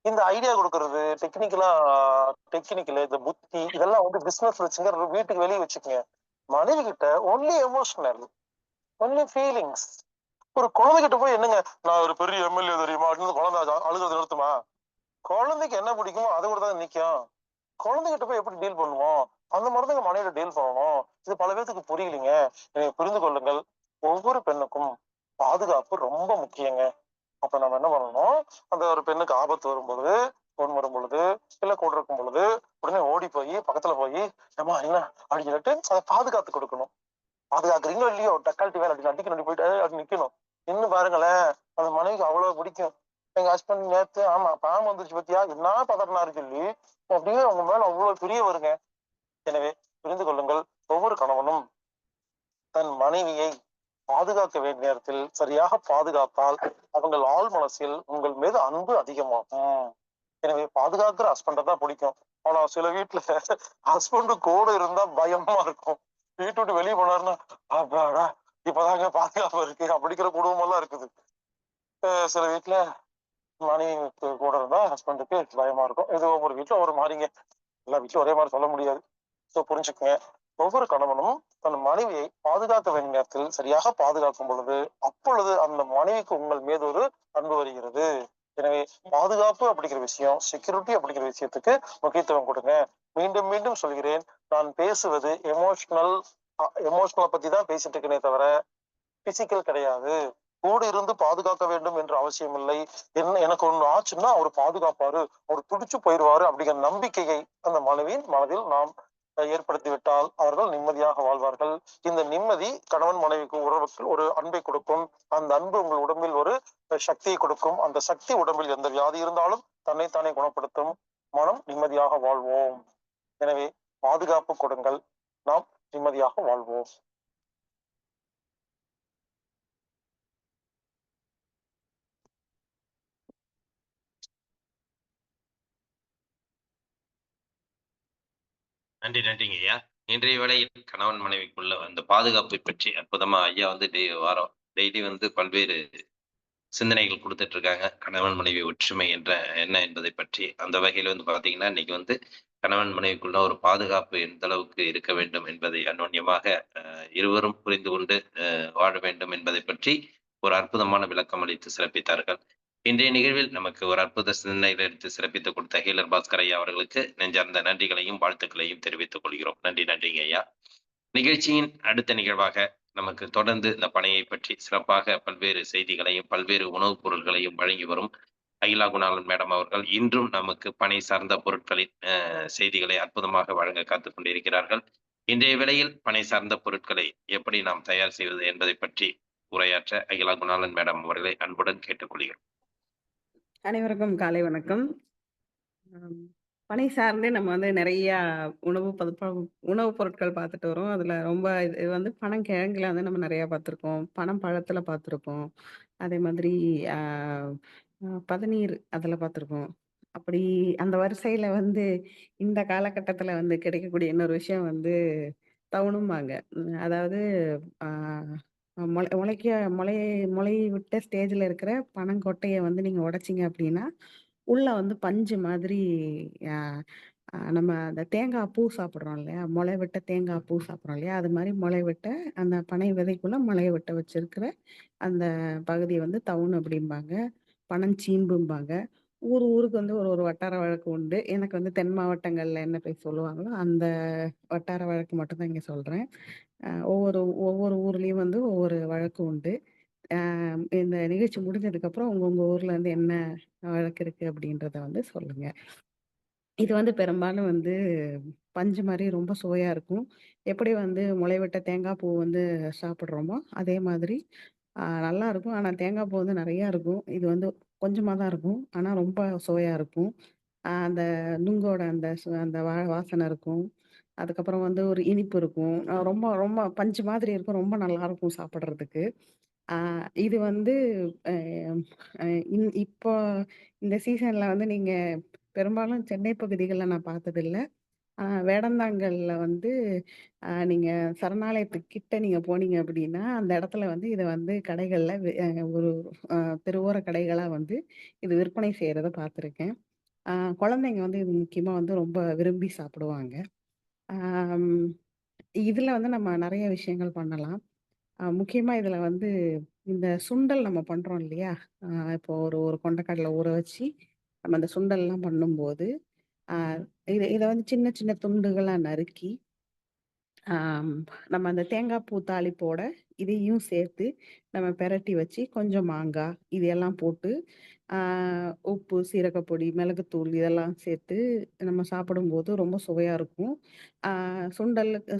இந்த ஐடியா கொடுக்கறது. டெக்னிக்கல் இந்த புத்தி இதெல்லாம் வந்து பிசினஸ் வச்சுங்க, வீட்டுக்கு வெளியே வச்சுக்கோங்க. மனைவி கிட்ட ஒன்லி எமோஷனல், ஒன்லி ஃபீலிங்ஸ். ஒரு குழந்தைகிட்ட போய் என்னங்க நான் ஒரு பெரிய எம்எல்ஏ தெரியுமா அப்படின்னு குழந்தை அழுகிறது நிறுத்துமா? குழந்தைக்கு என்ன பிடிக்குமோ அதை கூட தான் நிற்கும். குழந்தைகிட்ட போய் எப்படி டீல் பண்ணுவோம், அந்த மாதிரிதான் மனைவியோட டீல் பண்ணணும். இது பல பேருக்கு புரியலைங்க. நீங்க புரிந்து கொள்ளுங்கள், ஒவ்வொரு பெண்ணுக்கும் பாதுகாப்பு ரொம்ப முக்கியங்க. அப்ப நம்ம என்ன பண்ணணும், அந்த ஒரு பெண்ணுக்கு ஆபத்து வரும்பொழுது, பொன் வரும் பொழுது, இல்ல கூட இருக்கும் பொழுது உடனே ஓடி போய் பக்கத்துல போய் ஏமா என்ன அப்படின்னு சொல்லிட்டு அதை பாதுகாத்து கொடுக்கணும். பாதுகாக்கிறீங்களோ இல்லையோ, டக்கால்ட்டி வேலை அப்படின்னு அடிக்கணும், போயிட்டு அப்படி நிக்கணும். இன்னும் பாருங்களேன், அந்த மனைவிக்கு அவ்வளவு பிடிக்கும். எங்க ஹஸ்பண்ட் நேத்து ஆமா பாம்பு வந்துருச்சு பத்தியா, என்ன பதறினாரு சொல்லி அப்படியே அவங்க மேல அவ்வளவு பிரிய வருங்க. எனவே புரிந்து கொள்ளுங்கள், ஒவ்வொரு கணவனும் தன் மனைவியை பாதுகாக்க வேண்டிய நேரத்தில் சரியாக பாதுகாத்தால் அவங்கள் ஆள் மனசில் உங்கள் மீது அன்பு அதிகமாகும். எனவே பாதுகாக்கிற ஹஸ்பண்டை தான் பிடிக்கும். ஆனா சில வீட்டுல ஹஸ்பண்டு கூட இருந்தா பயமா இருக்கும். வீட்டு விட்டு வெளியே போனாருன்னா அப்பாடா இப்பதாங்க பாதுகாப்பு இருக்கு அப்படிங்கிற குடும்பம் எல்லாம் இருக்குது. சில வீட்டுல மனைவி கூட இருந்தா ஹஸ்பண்டுக்கு பயமா இருக்கும். இது ஒவ்வொரு வீட்டுல ஒரு மாதிரிங்க, எல்லா வீட்லயும் ஒரே மாதிரி சொல்ல முடியாது. ஸோ புரிஞ்சுக்கங்க, ஒவ்வொரு கணவனும் தன் மனைவியை பாதுகாக்க வேண்டிய நேரத்தில் சரியாக பாதுகாக்கும் பொழுது அப்பொழுது அந்த மனைவிக்கு உங்கள் மீது ஒரு அன்பு வருகிறது. எனவே பாதுகாப்பு அப்படிங்கிற விஷயம், செக்யூரிட்டி அப்படிங்கிற விஷயத்துக்கு முக்கியத்துவம் கொடுங்க. மீண்டும் மீண்டும் சொல்கிறேன், நான் பேசுவது எமோஷனலை பத்தி தான் பேசிட்டு இருக்கேனே தவிர பிசிக்கல் கிடையாது. கூட இருந்து பாதுகாக்க வேண்டும் என்ற அவசியம் இல்லை. எனக்கு ஒண்ணு ஆச்சுன்னா அவர் பாதுகாப்பாரு, அவர் துடிச்சு போயிடுவாரு அப்படிங்கிற நம்பிக்கையை அந்த மனைவியின் மனதில் நாம் ஏற்படுத்திவிட்டால் அவர்கள் நிம்மதியாக வாழ்வார்கள். இந்த நிம்மதி கணவன் மனைவிக்கு உறவுக்கு ஒரு அன்பை கொடுக்கும். அந்த அன்பு உங்கள் உடம்பில் ஒரு சக்தியை கொடுக்கும். அந்த சக்தி உடம்பில் எந்த வியாதி இருந்தாலும் தன்னைத்தானே குணப்படுத்தும். மனம் நிம்மதியாக வாழ்வோம். எனவே பாதுகாப்பு கொடுங்கள், நாம் நிம்மதியாக வாழ்வோம். நன்றிங்க ஐயா. இன்றைய வேளையில் கணவன் மனைவிக்குள்ள அந்த பாதுகாப்பை பற்றி அற்புதமா ஐயா வந்து டெய்லி வந்து பல்வேறு சிந்தனைகள் கொடுத்துட்டு இருக்காங்க. கணவன் மனைவி ஒற்றுமை என்ற என்ன என்பதை பற்றி. அந்த வகையில் வந்து பாத்தீங்கன்னா இன்னைக்கு வந்து கணவன் மனைவிக்குள்ள ஒரு பாதுகாப்பு எந்த அளவுக்கு இருக்க வேண்டும் என்பதை அந்யோன்யமாக இருவரும் புரிந்து கொண்டு வாழ வேண்டும் என்பதை பற்றி ஒரு அற்புதமான விளக்கம் அளித்து சிறப்பித்தார்கள். இன்றைய நிகழ்வில் நமக்கு ஒரு அற்புத சிந்தனைகளை எடுத்து சிறப்பித்துக் கொடுத்த ஹீலர் பாஸ்கர் ஐயா அவர்களுக்கு நெஞ்சார்ந்த நன்றிகளையும் வாழ்த்துக்களையும் தெரிவித்துக் கொள்கிறோம். நன்றிங்க ஐயா. நிகழ்ச்சியின் அடுத்த நிகழ்வாக நமக்கு தொடர்ந்து இந்த பணியை பற்றி சிறப்பாக பல்வேறு செய்திகளையும் பல்வேறு உணவுப் பொருட்களையும் வழங்கி வரும் அகிலா குணாளன் மேடம் அவர்கள் இன்றும் நமக்கு பணி சார்ந்த பொருட்களின் செய்திகளை அற்புதமாக வழங்க காத்துக் கொண்டிருக்கிறார்கள். இன்றைய வேளையில் பணி சார்ந்த பொருட்களை எப்படி நாம் தயார் செய்வது என்பதை பற்றி உரையாற்ற அகிலா குணாளன் மேடம் அவர்களை அன்புடன் கேட்டுக்கொள்கிறோம். அனைவருக்கும் காலை வணக்கம். பணி சார்ந்தே நம்ம வந்து நிறைய உணவுப் பொருட்கள் பார்த்துட்டு வரோம். அதுல ரொம்ப இது வந்து பனங்கிழங்குல வந்து நம்ம நிறைய பார்த்துருக்கோம். பனம்பழத்துல பார்த்துருக்கோம். அதே மாதிரி பதநீர் அதுல பார்த்துருக்கோம். அப்படி அந்த வரிசையில வந்து இந்த காலகட்டத்துல வந்து கிடைக்கக்கூடிய இன்னொரு விஷயம் வந்து தவுணும்பாங்க. அதாவது முளை விட்ட ஸ்டேஜ்ல இருக்கிற பனங்கொட்டைய வந்து நீங்க உடைச்சீங்க அப்படின்னா உள்ள வந்து பஞ்சு மாதிரி நம்ம அந்த தேங்காய் பூ சாப்பிட்றோம் இல்லையா, முளை விட்ட தேங்காய் பூ சாப்பிட்றோம் இல்லையா, அது மாதிரி முளை விட்ட அந்த பனை விதைக்குள்ள முளைய விட்ட வச்சிருக்கிற அந்த பகுதியை வந்து தவுண் அப்படிம்பாங்க, பனஞ்சீம்பும்பாங்க. ஊருக்கு வந்து ஒரு வட்டார வழக்கு உண்டு. எனக்கு வந்து தென் மாவட்டங்கள்ல என்ன பேர் சொல்லுவாங்களோ, அந்த வட்டார வழக்கு மட்டும் தான் இங்க சொல்றேன். ஒவ்வொரு ஒவ்வொரு ஊர்லயும் வந்து ஒவ்வொரு வழக்கு உண்டு. அ இந்த நிகழ்ச்சி முடிஞ்சதுக்கப்புறம் உங்க ஊர்ல வந்து என்ன வழக்கு இருக்கு அப்படின்றத வந்து சொல்லுங்க. இது வந்து பெரும்பாலும் வந்து பஞ்சு மாரி ரொம்ப சுவையா இருக்கும். எப்படி வந்து முளைவிட்ட தேங்காய் பூ வந்து சாப்பிடுறோமோ, அதே மாதிரி நல்லாருக்கும். ஆனா தேங்காய் பூ வந்து நெறையா இருக்கும். இது வந்து கொஞ்சமா தான் இருக்கும். ஆனா ரொம்ப சுவையா இருக்கும். அந்த நுங்கோட அந்த வாசனை இருக்கும். அதுக்கப்புறம் வந்து ஒரு இனிப்பு இருக்கும். ரொம்ப ரொம்ப பஞ்சு மாதிரி இருக்கும். ரொம்ப நல்லாருக்கும் சாப்பிடுறதுக்கு. ஆ இது வந்து அ அ இப்போ இந்த சீசன்ல வந்து நீங்க பெரும்பாலும் சென்னை பகுதிகள்ல நான் பார்த்ததில்ல. வேடந்தாங்கல்ல வந்து நீங்க சரணாலயத்துக்கு கிட்ட நீங்க போனீங்க அப்படின்னா, அந்த இடத்துல வந்து இத வந்து கடைகள்ல ஒரு அ தெருவோர கடைகளா வந்து இது விற்பனை செய்றத பார்த்துருக்கேன். அ குழந்தைங்க வந்து இது முக்கியமா வந்து ரொம்ப விரும்பி சாப்பிடுவாங்க. ஆம் இதுல வந்து நம்ம நெறைய விஷயங்கள் பண்ணலாம். முக்கியமா இதுல வந்து இந்த சுண்டல் நம்ம பண்றோம் இல்லையா? அ இப்போ ஒரு ஒரு கொண்டைக்கடல ஊற வச்சு, நம்ம அந்த சுண்டல்லாம் பண்ணும்போது, அ இத வந்து சின்ன சின்ன துண்டுகளா நறுக்கி, ஆம் நம்ம அந்த தேங்காய் பூ தாளிப்போட இதையும் சேர்த்து நம்ம பெரட்டி வச்சு, கொஞ்சம் மாங்காய் இது எல்லாம் போட்டு, ஆ உப்பு, சீரகப்பொடி, மிளகுத்தூள் இதெல்லாம் சேர்த்து நம்ம சாப்பிடும்போது ரொம்ப சுவையா இருக்கும். ஆ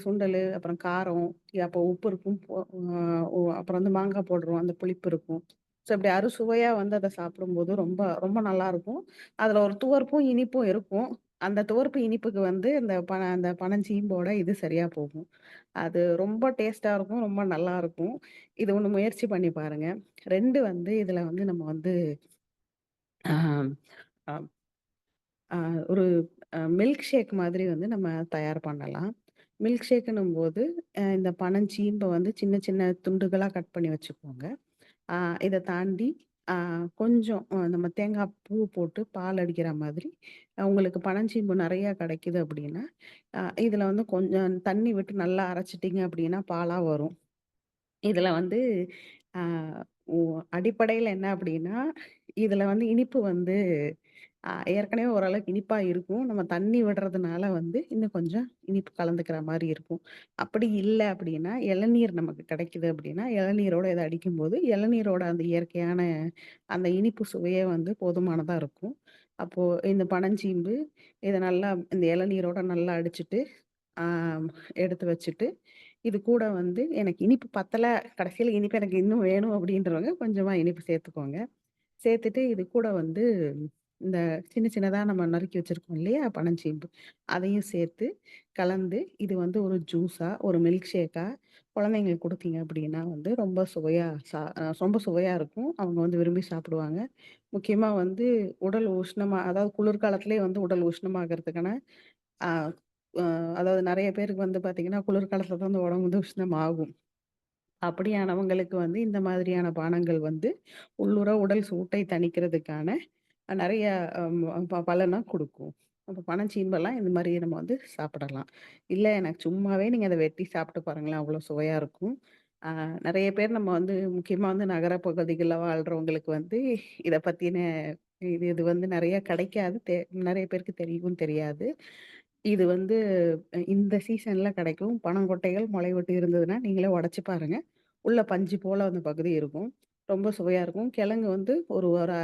சுண்டலு, அப்புறம் காரம், அப்போ உப்பு இருக்கும். அப்புறம் வந்து மாங்காய் போடுறோம். அந்த புளிப்பு இருக்கும். ஸோ இப்படி அறுசுவையா வந்து அத சாப்பிடும்போது ரொம்ப ரொம்ப நல்லாருக்கும். அதுல ஒரு துவர்ப்பும், இனிப்பும் இருக்கும். அந்த துவர்ப்பு, இனிப்புக்கு வந்து அந்த பனஞ்சீம்போட இது சரியா போகும். அது ரொம்ப டேஸ்ட்டா இருக்கும். ரொம்ப நல்லாருக்கும். இது ஒண்ணு முயற்சி பண்ணி பாருங்க. 2 வந்து இதுல வந்து நம்ம வந்து அ அ அ ஒரு மில்க் ஷேக் மாதிரி வந்து நம்ம தயார் பண்ணலாம். மில்க் ஷேக்குன்னும்போது, இந்த பனஞ்சீம்ப வந்து சின்ன சின்ன துண்டுகளா கட் பண்ணி வச்சுக்கோங்க. ஆ இத தாண்டி ஆ கொஞ்சம் நம்ம தேங்காய் பூ போட்டு பால் அடிக்கிற மாதிரி, உங்களுக்கு பனஞ்சீம்பு நெறையா கிடைக்குது அப்படின்னா, இதில வந்து கொஞ்சம் தண்ணி விட்டு நல்லா அரைச்சுட்டீங்க அப்படின்னா பாலா வரும். இதில வந்து ஆ ஒ அடிப்படையில என்ன அப்படின்னா, இதில வந்து இனிப்பு வந்து ஏற்கனவே ஓரளவுக்கு இனிப்பா இருக்கும். நம்ம தண்ணி விடுறதுனால வந்து இன்னும் கொஞ்சம் இனிப்பு கலந்துக்கிற மாரி இருக்கும். அப்படி இல்ல அப்படின்னா, இளநீர் நமக்கு கிடைக்குது அப்படின்னா, இளநீரோட இத அடிக்கும்போது, இளநீரோட அந்த இயற்கையான அந்த இனிப்பு சுவையே வந்து போதுமானதா இருக்கும். அப்போ இந்த பனஞ்சீம்பு இத நல்லா இந்த இளநீரோட நல்லா அடிச்சுட்டு, ஆ எடுத்து வச்சுட்டு, இது கூட வந்து எனக்கு இனிப்பு பத்தல, கடைசியில இனிப்பு எனக்கு இன்னும் வேணும் அப்படின்றவங்க கொஞ்சமா இனிப்பு சேர்த்துக்கோங்க. சேர்த்துட்டு இது கூட வந்து இந்த சின்ன சின்னதா நம்ம நறுக்கி வச்சிருக்கோம் இல்லையா? பனஞ்சீம்பு. அதையும் சேர்த்து கலந்து இது வந்து ஒரு ஜூஸா, ஒரு மில்க் ஷேக்கா குழந்தைங்களுக்கு குடுத்தீங்க அப்படின்னா வந்து ரொம்ப சுவையா ரொம்ப சுவையா இருக்கும். அவங்க வந்து விரும்பி சாப்பிடுவாங்க. முக்கியமா வந்து உடல் உஷ்ணமா அதாவது குளிர்காலத்திலேயே வந்து உடல் உஷ்ணமாகறதுக்கான ஆ அ அதாவது நெறைய பேருக்கு வந்து பார்த்தீங்கன்னா, குளிர்காலத்தில தான் வந்து உடம்பு வந்து உஷ்ணமாகும். அப்படியானவங்களுக்கு வந்து இந்த மாதிரியான பானங்கள் வந்து உள்ளூர உடல் சூட்டை தணிக்கிறதுக்கான நெறைய பலன குடுக்கும். அப்ப பனஞ்சீம்பெல்லாம் இந்த மாரி நம்ம வந்து சாப்பிடலாம். இல்ல எனக்கு சும்மாவே நீங்க அத வெட்டி சாப்பிட்டு பாருங்களேன், அவ்வளோ சுவையா இருக்கும். ஆ நெறைய பேர் நம்ம வந்து முக்கியமா வந்து நகர பகுதிகள்ல வாழ்றவங்களுக்கு வந்து இத பத்தின இது இது வந்து நெறைய கிடைக்காது. நெறைய பேருக்கு தெரியவும் தெரியாது. இது வந்து இந்த சீசன்ல கிடைக்கும். பனங்கொட்டைகள் முளைவிட்டு இருந்ததுன்னா, நீங்களே உடைச்சு பாருங்க. உள்ள பஞ்சு போல அந்த பகுதி இருக்கும். ரொம்ப சுவையா இருக்கும். கிழங்கு வந்து ஒரு ஒரு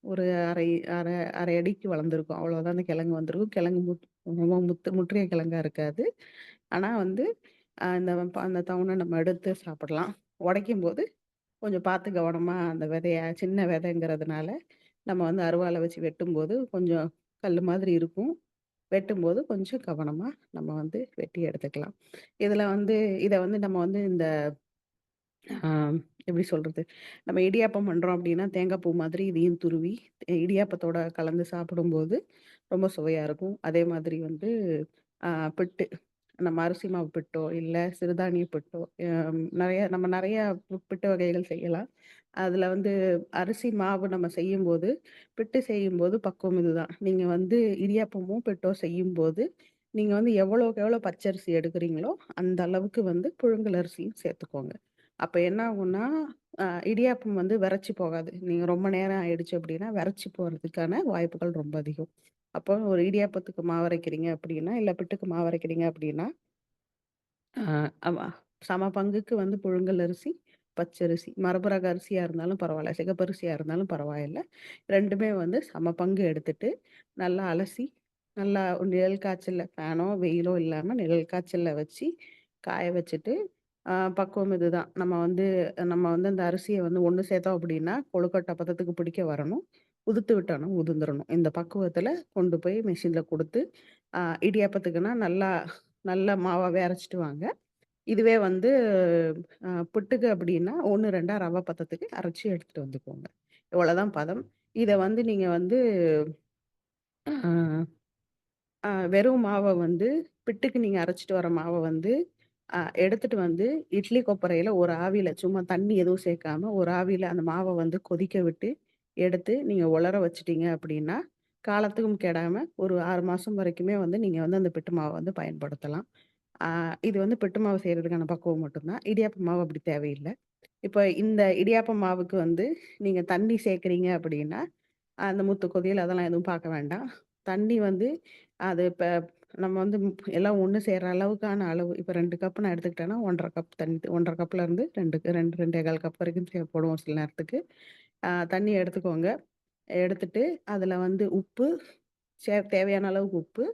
ஒரு 1/2 1/2 1/2 அடிக்கு வளர்ந்திருக்கும். அவ்வளோதான் அந்த கிழங்கு வந்திருக்கும். கிழங்கு ரொம்ப முற்றிய கிழங்கா இருக்காது. ஆனா வந்து அந்த தவுன நம்ம எடுத்து சாப்பிடலாம். உடைக்கும்போது கொஞ்சம் பார்த்து கவனமா அந்த விதைய சின்ன விதைங்கிறதுனால, நம்ம வந்து அருவாள வச்சு வெட்டும்போது கொஞ்சம் கல்லு மாதிரி இருக்கும். வெட்டும்போது கொஞ்சம் கவனமா நம்ம வந்து வெட்டி எடுத்துக்கலாம். இதுல வந்து இத வந்து நம்ம வந்து இந்த ஆ எப்படி சொல்றது? நம்ம இடியாப்பம் பண்றோம் அப்படின்னா, தேங்காய் பூ மாதிரி இதையும் துருவி இடியாப்பத்தோட கலந்து சாப்பிடும்போது ரொம்ப சுவையா இருக்கும். அதே மாதிரி வந்து ஆ பிட்டு நம்ம அரிசி மாவு பிட்டோ, இல்ல சிறுதானிய பிட்டோ, நெறைய பிட்டு வகைகள் செய்யலாம். அதுல வந்து அரிசி மாவு நம்ம செய்யும்போது, பிட்டு செய்யும்போது பக்குவம் இதுதான். நீங்க வந்து இடியாப்பமோ, பிட்டோ செய்யும்போது, நீங்க வந்து எவ்வளோக்கு எவ்வளோ பச்சரிசி எடுக்குறீங்களோ, அந்த அளவுக்கு வந்து புழுங்கல் அரிசியும் சேர்த்துக்கோங்க. அப்ப என்ன ஆகும்னா, இடியாப்பம் வந்து வெரச்சு போகாது. நீங்க ரொம்ப நேரம் ஆயிடுச்சு அப்படின்னா, வெரச்சு போறதுக்கான வாய்ப்புகள் ரொம்ப அதிகம். அப்போ ஒரு இடியாப்பத்துக்கு மாவு அரைக்கிறீங்க அப்படின்னா, இல்ல பிட்டுக்கு மாவு அரைக்கிறீங்க அப்படின்னா, அ ஆமா. சம பங்குக்கு வந்து புழுங்கல் அரிசி, பச்சரிசி, மரபு ரக அரிசியா இருந்தாலும் பரவால்ல, சிகப்பரிசியா இருந்தாலும் பரவாயில்ல. 2மே வந்து சம பங்கு எடுத்துட்டு, நல்லா அலசி, நல்லா நிழல் காய்ச்சல்ல ஃபேனோ, வெயிலோ இல்லாம நிழல் காய்ச்சல்ல வச்சு, காய வச்சுட்டு, பக்குவம் இதுதான். நம்ம வந்து அந்த அரிசிய வந்து ஒண்ணு சேர்த்தோம் அப்படின்னா, கொழுக்கட்டை பதத்துக்கு பிடிக்க வரணும். உதுத்து விட்டோம்னா உதிர்ந்துரணும். இந்த பக்குவத்துல கொண்டு போய் மிஷின்ல குடுத்து, அ இடியாப்பத்துக்குன்னா நல்லா நல்லா மாவாவே அரைச்சுட்டு வாங்க. இதுவே வந்து புட்டுக்கு அப்படின்னா 1, 2 ரவ பதத்துக்கு அரைச்சு எடுத்துட்டு வந்துக்கோங்க. இவ்வளோதான் பதம். இத வந்து நீங்க வந்து அ வெறும் மாவ வந்து பிட்டுக்கு நீங்க அரைச்சுட்டு வர மாவ வந்து எடுத்துட்டு வந்து இட்லி கொப்பரையில ஒரு ஆவியில சும்மா தண்ணி எதுவும் சேர்க்காம ஒரு ஆவியில அந்த மாவ வந்து கொதிக்க விட்டு எடுத்து நீங்க உலர வச்சுட்டீங்க அப்படின்னா, காலத்துக்கும் கெடாம ஒரு 6 மாசம் வரைக்குமே வந்து நீங்க வந்து அந்த பிட்டு மாவ வந்து பயன்படுத்தலாம். ஆ இது வந்து பிட்டு மாவு செய்றதுக்கான பக்குவம் மட்டும் தான். இடியாப்ப மாவு அப்படி தேவையில்ல. இப்ப இந்த இடியாப்ப மாவுக்கு வந்து நீங்க தண்ணி சேர்க்கிறீங்க அப்படின்னா, அந்த மூத்து கொதியல் அதெல்லாம் எதுவும் பார்க்க வேண்டாம். தண்ணி வந்து அது இப்ப நம்ம வந்து எல்லாம் ஒண்ணு சேர்ற அளவுக்கான அளவு இப்ப 2 கப் நான் எடுத்துக்கிட்டேன்னா 1 1/2 கப் தண்ணி 1 1/2 கப்ல இருந்து 2 2 1/4 கப் வரைக்கும் தேவைப்படும் சில நேரத்துக்கு. தண்ணி எடுத்துக்கோங்க. எடுத்துட்டு அதுல வந்து உப்பு, தேவையான அளவுக்கு உப்பு,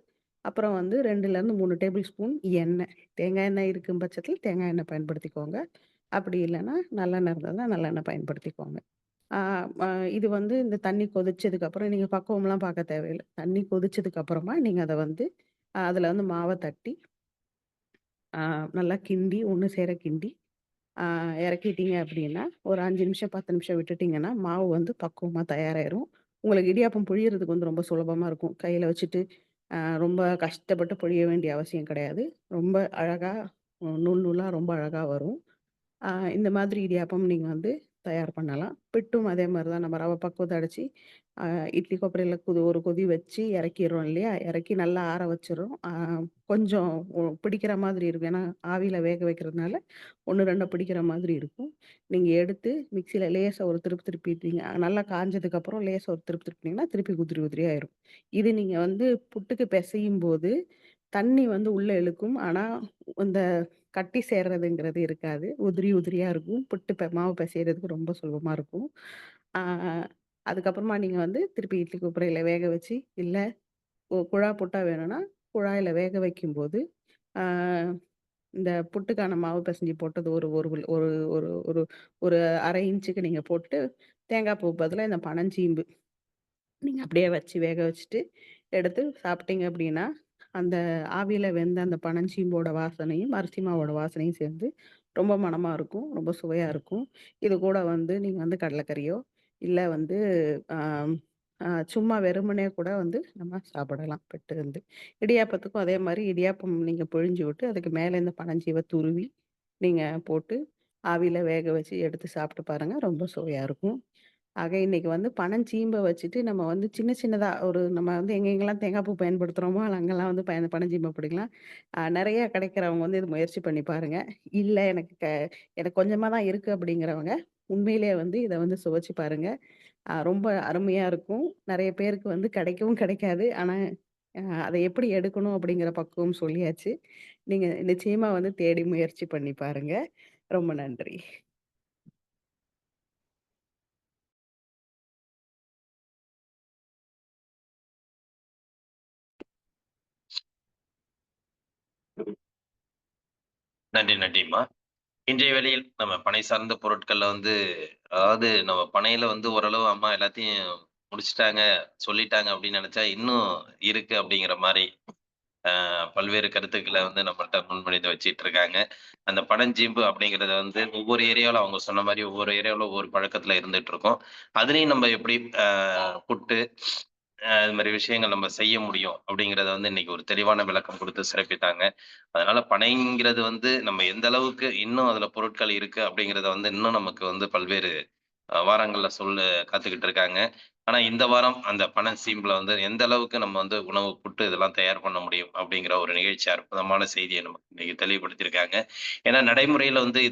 அப்புறம் வந்து 2லேருந்து 3 டேபிள் ஸ்பூன் எண்ணெய். தேங்காய் எண்ணெய் இருக்கும் பட்சத்தில தேங்காய் எண்ணெய் பயன்படுத்திக்கோங்க. அப்படி இல்லன்னா நல்லெண்ணெய் இருந்ததுன்னா நல்லெண்ணெய் பயன்படுத்திக்கோங்க. ஆ ம இது வந்து இந்த தண்ணி கொதிச்சதுக்கப்புறம் நீங்க பக்குவம்லாம் பார்க்க தேவையில்ல. தண்ணி கொதிச்சதுக்கு அப்புறமா நீங்க அத வந்து அதுல வந்து மாவ தட்டி, ஆ நல்லா கிண்டி, ஒண்ணு சேர கிண்டி, ஆ இறக்கிட்டீங்க அப்படின்னா, ஒரு 5 நிமிஷம், 10 நிமிஷம் விட்டுட்டீங்கன்னா, மாவு வந்து பக்குவமா தயாராயிரும். உங்களுக்கு இடியாப்பம் புழியறதுக்கு வந்து ரொம்ப சுலபமா இருக்கும். கையில வச்சுட்டு, ரொம்ப கஷ்டப்பட்டு புழிய வேண்டிய அவசியம் கிடையாது. ரொம்ப அழகா நூல் நூலா ரொம்ப அழகா வரும். ஆ இந்த மாதிரி இடியாப்பம் நீங்க வந்து தயார் பண்ணலாம். பிட்டும் அதே மாரி தான் நம்ம ரவ பக்குவத்த அடைச்சு, அ இட்லி கொப்பரையில ஒரு கொதி வச்சு இறக்கிறோம் இல்லையா? இறக்கி நல்லா ஆற வச்சுர்றோம். கொஞ்சம் பிடிக்கிற மாதிரி இருக்கும். ஏன்னா, ஆவியில வேக வைக்கிறதுனால 1, 2 பிடிக்கிற மாதிரி இருக்கும். நீங்க எடுத்து மிக்ஸியில லேசா ஒரு திருப்பு திருப்பிட்டீங்க. நல்லா காஞ்சதுக்கப்புறம் லேசா ஒரு திருப்பு திருப்புனீங்கன்னா, திருப்பி உதிரி உதிரியா ஆயிரும். இது நீங்க வந்து புட்டுக்கு பெசையும்போது, தண்ணி வந்து உள்ள இழுக்கும். ஆனா, இந்த கட்டி சேர்றதுங்கிறது இருக்காது. உதிரி உதிரியா இருக்கும். புட்டு மாவு பெசையறதுக்கு ரொம்ப சுலபமா இருக்கும். ஆ அதுக்கப்புறமா நீங்க வந்து திருப்பி இட்லி கொப்பரையில வேக வச்சு, இல்ல குழா புட்டா வேணும்னா, குழாயில வேக வைக்கும்போது, ஆ இந்த புட்டுக்கான மாவு பெசஞ்சு போட்டது ஒரு ஒரு வில் ஒரு ஒரு ஒரு ஒரு 1/2 இன்ச்சுக்கு நீங்க போட்டு, தேங்காய் பூ பதிலா இந்த பனஞ்சீம்பு நீங்க அப்படியே வச்சு வேக வச்சுட்டு, எடுத்து சாப்பிட்டீங்க அப்படின்னா, அந்த ஆவியில வெந்த அந்த பனஞ்சீம்போட வாசனையும், அரிசி மாவோட வாசனையும் சேர்ந்து ரொம்ப மணமா இருக்கும். ரொம்ப சுவையா இருக்கும். இது கூட வந்து நீங்க வந்து கடலைக்கறியோ, இல்ல வந்து ஆம் சும்மா வெறுமனே கூட வந்து நம்ம சாப்பிடலாம். பெட்டு வந்து. இடியாப்பத்துக்கும் அதே மாரி இடியாப்பம் நீங்க புழிஞ்சு விட்டு, அதுக்கு மேல இந்த பனஞ்சீவ துருவி, நீங்க போட்டு ஆவியில வேக வச்சு எடுத்து சாப்பிட்டு பாருங்க. ரொம்ப சுவையா இருக்கும். ஆக இன்னைக்கு வந்து பனஞ்சீம்ப வச்சுட்டு நம்ம வந்து சின்ன சின்னதா நம்ம வந்து எங்கெங்கலாம் தேங்காய் பூ பயன்படுத்துறோமோ, அங்கலாம் வந்து பனஞ்சீம்ப பிடிக்கலாம். நெறைய கிடைக்கிறவங்க வந்து இது முயற்சி பண்ணி பாருங்க. இல்ல எனக்கு கொஞ்சமா தான் இருக்கு அப்படிங்கிறவங்க, உண்மையிலேயே வந்து இத வந்து சுவைச்சு பாருங்க. ரொம்ப அருமையா இருக்கும். நெறைய பேருக்கு வந்து கிடைக்கவும் கிடைக்காது. ஆனா, அத எப்படி எடுக்கணும் அப்படிங்கிற பக்குவம் சொல்லியாச்சு. நீங்க நிச்சயமா வந்து தேடி முயற்சி பண்ணி பாருங்க. ரொம்ப நன்றி. நன்றி, நன்றிம்மா. இன்றைய வேளையில் நம்ம பனை சார்ந்த பொருட்கள்ல வந்து அதாவது நம்ம பனையில வந்து ஓரளவு அம்மா எல்லாத்தையும் முடிச்சுட்டாங்க, சொல்லிட்டாங்க அப்படின்னு நெனச்சா, இன்னும் இருக்கு அப்படிங்கிற மாரி பல்வேறு கருத்துக்கள வந்து நம்மள்ட்ட முன்மொழிந்து வச்சுட்டு இருக்காங்க. அந்த பனஞ்சீம்பு அப்படிங்கிறத வந்து ஒவ்வொரு ஏரியாவுல அவங்க சொன்ன மாரி ஒவ்வொரு ஏரியாவுல ஒவ்வொரு பழக்கத்துல இருந்துட்டு இருக்கோம். அதுலயும் நம்ம எப்படி புட்டு, இது மாரி விஷயங்கள் நம்ம செய்ய முடியும் அப்படிங்கிறத வந்து இன்னைக்கு ஒரு தெளிவான விளக்கம் குடுத்து சிறப்பித்தாங்க. அதனால பனைங்கிறது வந்து நம்ம எந்த அளவுக்கு இன்னும் அதுல பொருட்கள் இருக்கு அப்படிங்கிறத வந்து இன்னும் நமக்கு வந்து பல்வேறு வாரங்கள்ல காத்துக்கிட்டு இருக்காங்க. ஆனா இந்த வாரம் அந்த பனஞ்சீம்புல வந்து எந்த அளவுக்கு நம்ம வந்து உணவு புட்டு இதெல்லாம் தயார் பண்ண முடியும் அப்படிங்கிற ஒரு நிகழ்ச்சி அற்புதமான செய்திய நமக்கு இன்னைக்கு தெளிவுபடுத்தியிருக்காங்க. ஏன்னா நடைமுறையில வந்து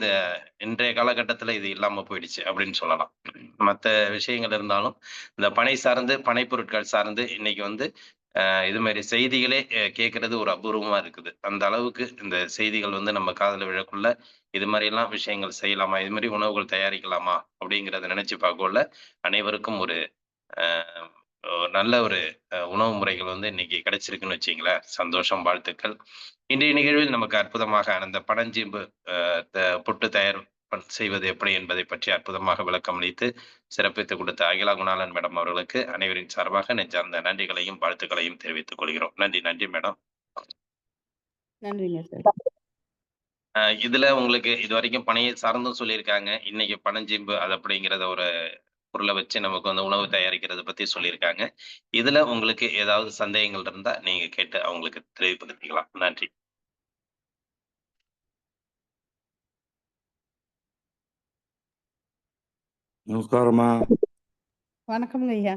இன்றைய காலகட்டத்தில இது இல்லாம போயிடுச்சு அப்படின்னு சொல்லலாம். மத்த விஷயங்கள் இருந்தாலும், இந்த பனை சார்ந்து, பனை பொருட்கள் சார்ந்து இன்னைக்கு வந்து இது மாரி செய்திகளே கேட்கறது ஒரு அபூர்வமா இருக்குது. அந்த அளவுக்கு இந்த செய்திகள் வந்து நம்ம காதுல விழக்குள்ள, இது மாரியெல்லாம் விஷயங்கள் செய்யலாமா? இது மாரி உணவுகள் தயாரிக்கலாமா? அப்படிங்கிறத நினைச்சு பார்க்கக்குள்ள, அனைவருக்கும் ஒரு அ நல்ல ஒரு உணவு முறைகள் வந்து இன்னைக்கு கிடைச்சிருக்குன்னு வச்சுக்கங்களேன். சந்தோஷம், வாழ்த்துக்கள். இன்றைய நிகழ்வில் நமக்கு அற்புதமாக அந்த பனஞ்சீம்பு அ த புட்டு தயார் செய்வது எப்படி என்பதை பற்றி அற்புதமாக விளக்கம் அளித்து, சிறப்பித்துக் கொடுத்த அகிலா குணாளன் மேடம் அவர்களுக்கு அனைவரின் சார்பாக நெஞ்சார்ந்த நன்றிகளையும், வாழ்த்துக்களையும் தெரிவித்துக் கொள்கிறோம். நன்றி, நன்றி மேடம். நன்றிங்க சார். இதுல உங்களுக்கு இதுவரைக்கும் பனையை சார்ந்தும் சொல்லியிருக்காங்க. இன்னைக்கு பனஞ்சீம்பு அது அப்படிங்கிறத ஒரு பொருள வச்சு நமக்கு வந்து உணவு தயாரிக்கிறத பத்தி சொல்லியிருக்காங்க. இதுல உங்களுக்கு ஏதாவது சந்தேகங்கள் இருந்தா நீங்க கேட்டு அவங்களுக்கு தெளிவுபடுத்திக்கலாம். நன்றி. நமஸ்காரம்மா. வணக்கம்ங்க ஐயா.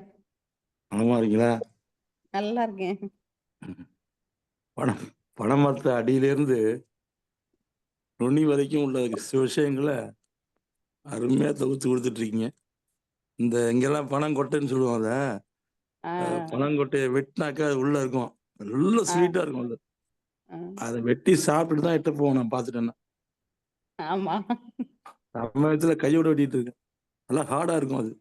நலமா இருக்கீங்களா? நல்லா இருக்கேன். பண பனை மரத்து அடியிலேருந்து நுனி வரைக்கும் உள்ள விஷயங்கள அருமையா தொகுத்து குடுத்துட்டு இருக்கீங்க. இங்கெல்லாம் பனங்கொட்டைன்னு சொல்லுவோம் அத. ஆ, பனங்கொட்டைய வெட்டுனாக்கா அது உள்ள இருக்கும். நல்ல ஆ, ஸ்வீட்டா இருக்கும் அது. ஆ. அத வெட்டி சாப்பிட்டுட்டு தான் எட்ட போவோம் நான் பார்த்துட்டேன்னா. ஆமா. சமயத்துல கையோட வெட்டிட்டு இருக்கேன். நல்லா ஹார்டா இருக்கும் அது.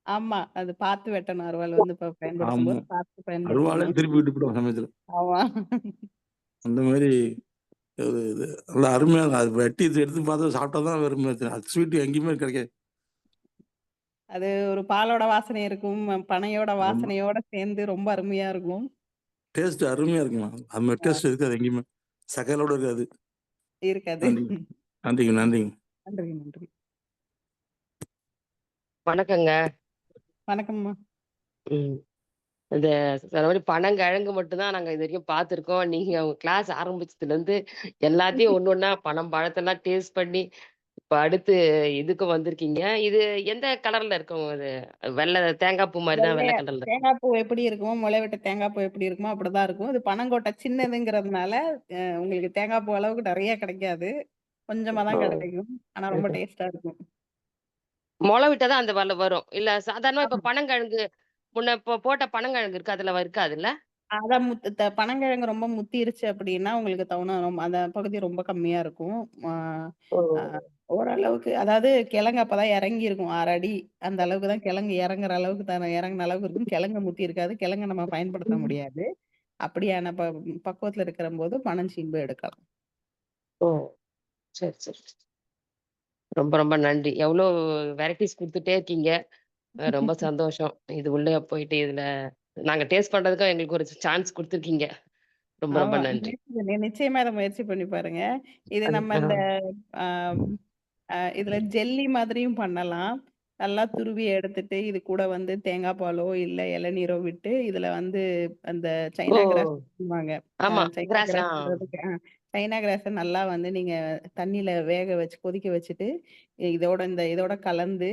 ஆமா. அது பார்த்து வெட்டணும். அருவாள் வந்து இப்ப ஆமா. பயன்படுத்தும்போது பார்த்து அருவாளே பயன்படுத்தணும். திருப்பி விட்டுப்புடும் சமயத்துல. ஆமா. அந்த மாரி ஒரு இது நல்லா அருமையா இருக்கும். அது வெட்டி எடுத்து பார்த்தா சாப்பிட்டா தான் அருமையா இருக்கும். அது ஸ்வீட் எங்கேயுமே கிடைக்காது. அது ஒரு பாலோட வாசனை இருக்கும். பனையோட ஆமா. வாசனையோட சேர்ந்து ரொம்ப அருமையா இருக்கும். டேஸ்ட் அருமையா இருக்குமா. அது மாரி ஆ, டேஸ்ட் இருக்காது எங்கேயுமே. சக்கையோட இருக்காது. இருக்காது. நன்றிங்க. நன்றிங்க, நன்றிங்க. நன்றி, நன்றி. வணக்கங்க. வணக்கம்மா. ம். இந்த சொன்ன மாரி பனங்கிழங்கு மட்டும் தான் நாங்க இதுவரைக்கும் பார்த்துருக்கோம். நீங்க உங்க கிளாஸ் ஆரம்பிச்சதுலருந்து எல்லாத்தையும் ஒண்ணு ஒண்ணா பழத்தெல்லாம் டேஸ்ட் பண்ணி, இப்ப அடுத்து இதுக்கு வந்திருக்கீங்க. இது எந்த கலர்ல இருக்கும் இது? வெள்ள தேங்காய் பூ மாரி தான் வெள்ள வெள்ளையா கலர்ல இருக்கும். தேங்காய் பூ எப்படி இருக்குமோ, முளைவிட்ட தேங்காய் பூ எப்படி இருக்குமோ அப்படிதான் இருக்கும். இது பனங்கோட்டை சின்னதுங்கிறதுனால, உங்களுக்கு தேங்காய் பூ அளவுக்கு நெறைய கிடைக்காது. கொஞ்சமா ஓ! தான் கிடைக்கும். ஆனா ரொம்ப டேஸ்ட்டா இருக்கும். மொள விட்டா தான் அந்த வரும். இல்ல சாதாரணமா இப்ப ஆமா. பனங்கிழங்கு முன்ன போட்ட பனங்கிழங்கு இருக்கு. அதுல இருக்காதுல்ல? அதான் முத்து பனங்கிழங்கு ரொம்ப முத்திருச்சு அப்படின்னா, உங்களுக்கு அந்த பகுதி ரொம்ப கம்மியா இருக்கும். ஆ ஓ! அ ஓரளவுக்கு அதாவது கிழங்கு அப்பதான் இறங்கியிருக்கும். 6 அடி அந்த அளவுக்கு தான் கிழங்கு இறங்குற அளவுக்கு இறங்குன அளவுக்கு இருக்கும். கிழங்கு முத்தி இருக்காது. கிழங்க நம்ம பயன்படுத்த முடியாது. அப்படியான பக்குவத்துல இருக்கிறம்போது பனஞ்சீம்பு எடுக்கலாம். ஓ! சரி, சரி. ரொம்ப ரொம்ப நன்றி. எவ்ளோ வெரைட்டீஸ் குடுத்துட்டே இருக்கீங்க. ரொம்ப சந்தோஷம். இது உள்ள போயிட்டு இதுல நாங்க டேஸ்ட் பண்றதுக்கு எங்களுக்கு ஒரு சான்ஸ் குடுத்துருக்கீங்க. ரொம்ப ரொம்ப ஆமா. நன்றி. நிச்சயமா இத முயற்சி பண்ணி பாருங்க. இது நம்ம ஆ. இந்த அ இதுல ஜெல்லி மாதிரியும் பண்ணலாம். நல்லா துருவி எடுத்துட்டு, இது கூட வந்து தேங்காய் பாலோ, இல்ல இளநீரோ விட்டு, இதுல வந்து அந்த ஓ! சைனா கிராஸ் சொல்லுவாங்க. ஆமா. சைனா கிராஸ் ஆ. கிராஸ்ங்கிறதுக்கு சைனா கிராஸ நல்லா வந்து நீங்க தண்ணீல வேக வச்சு கொதிக்க வச்சுட்டு, இதோட கலந்து,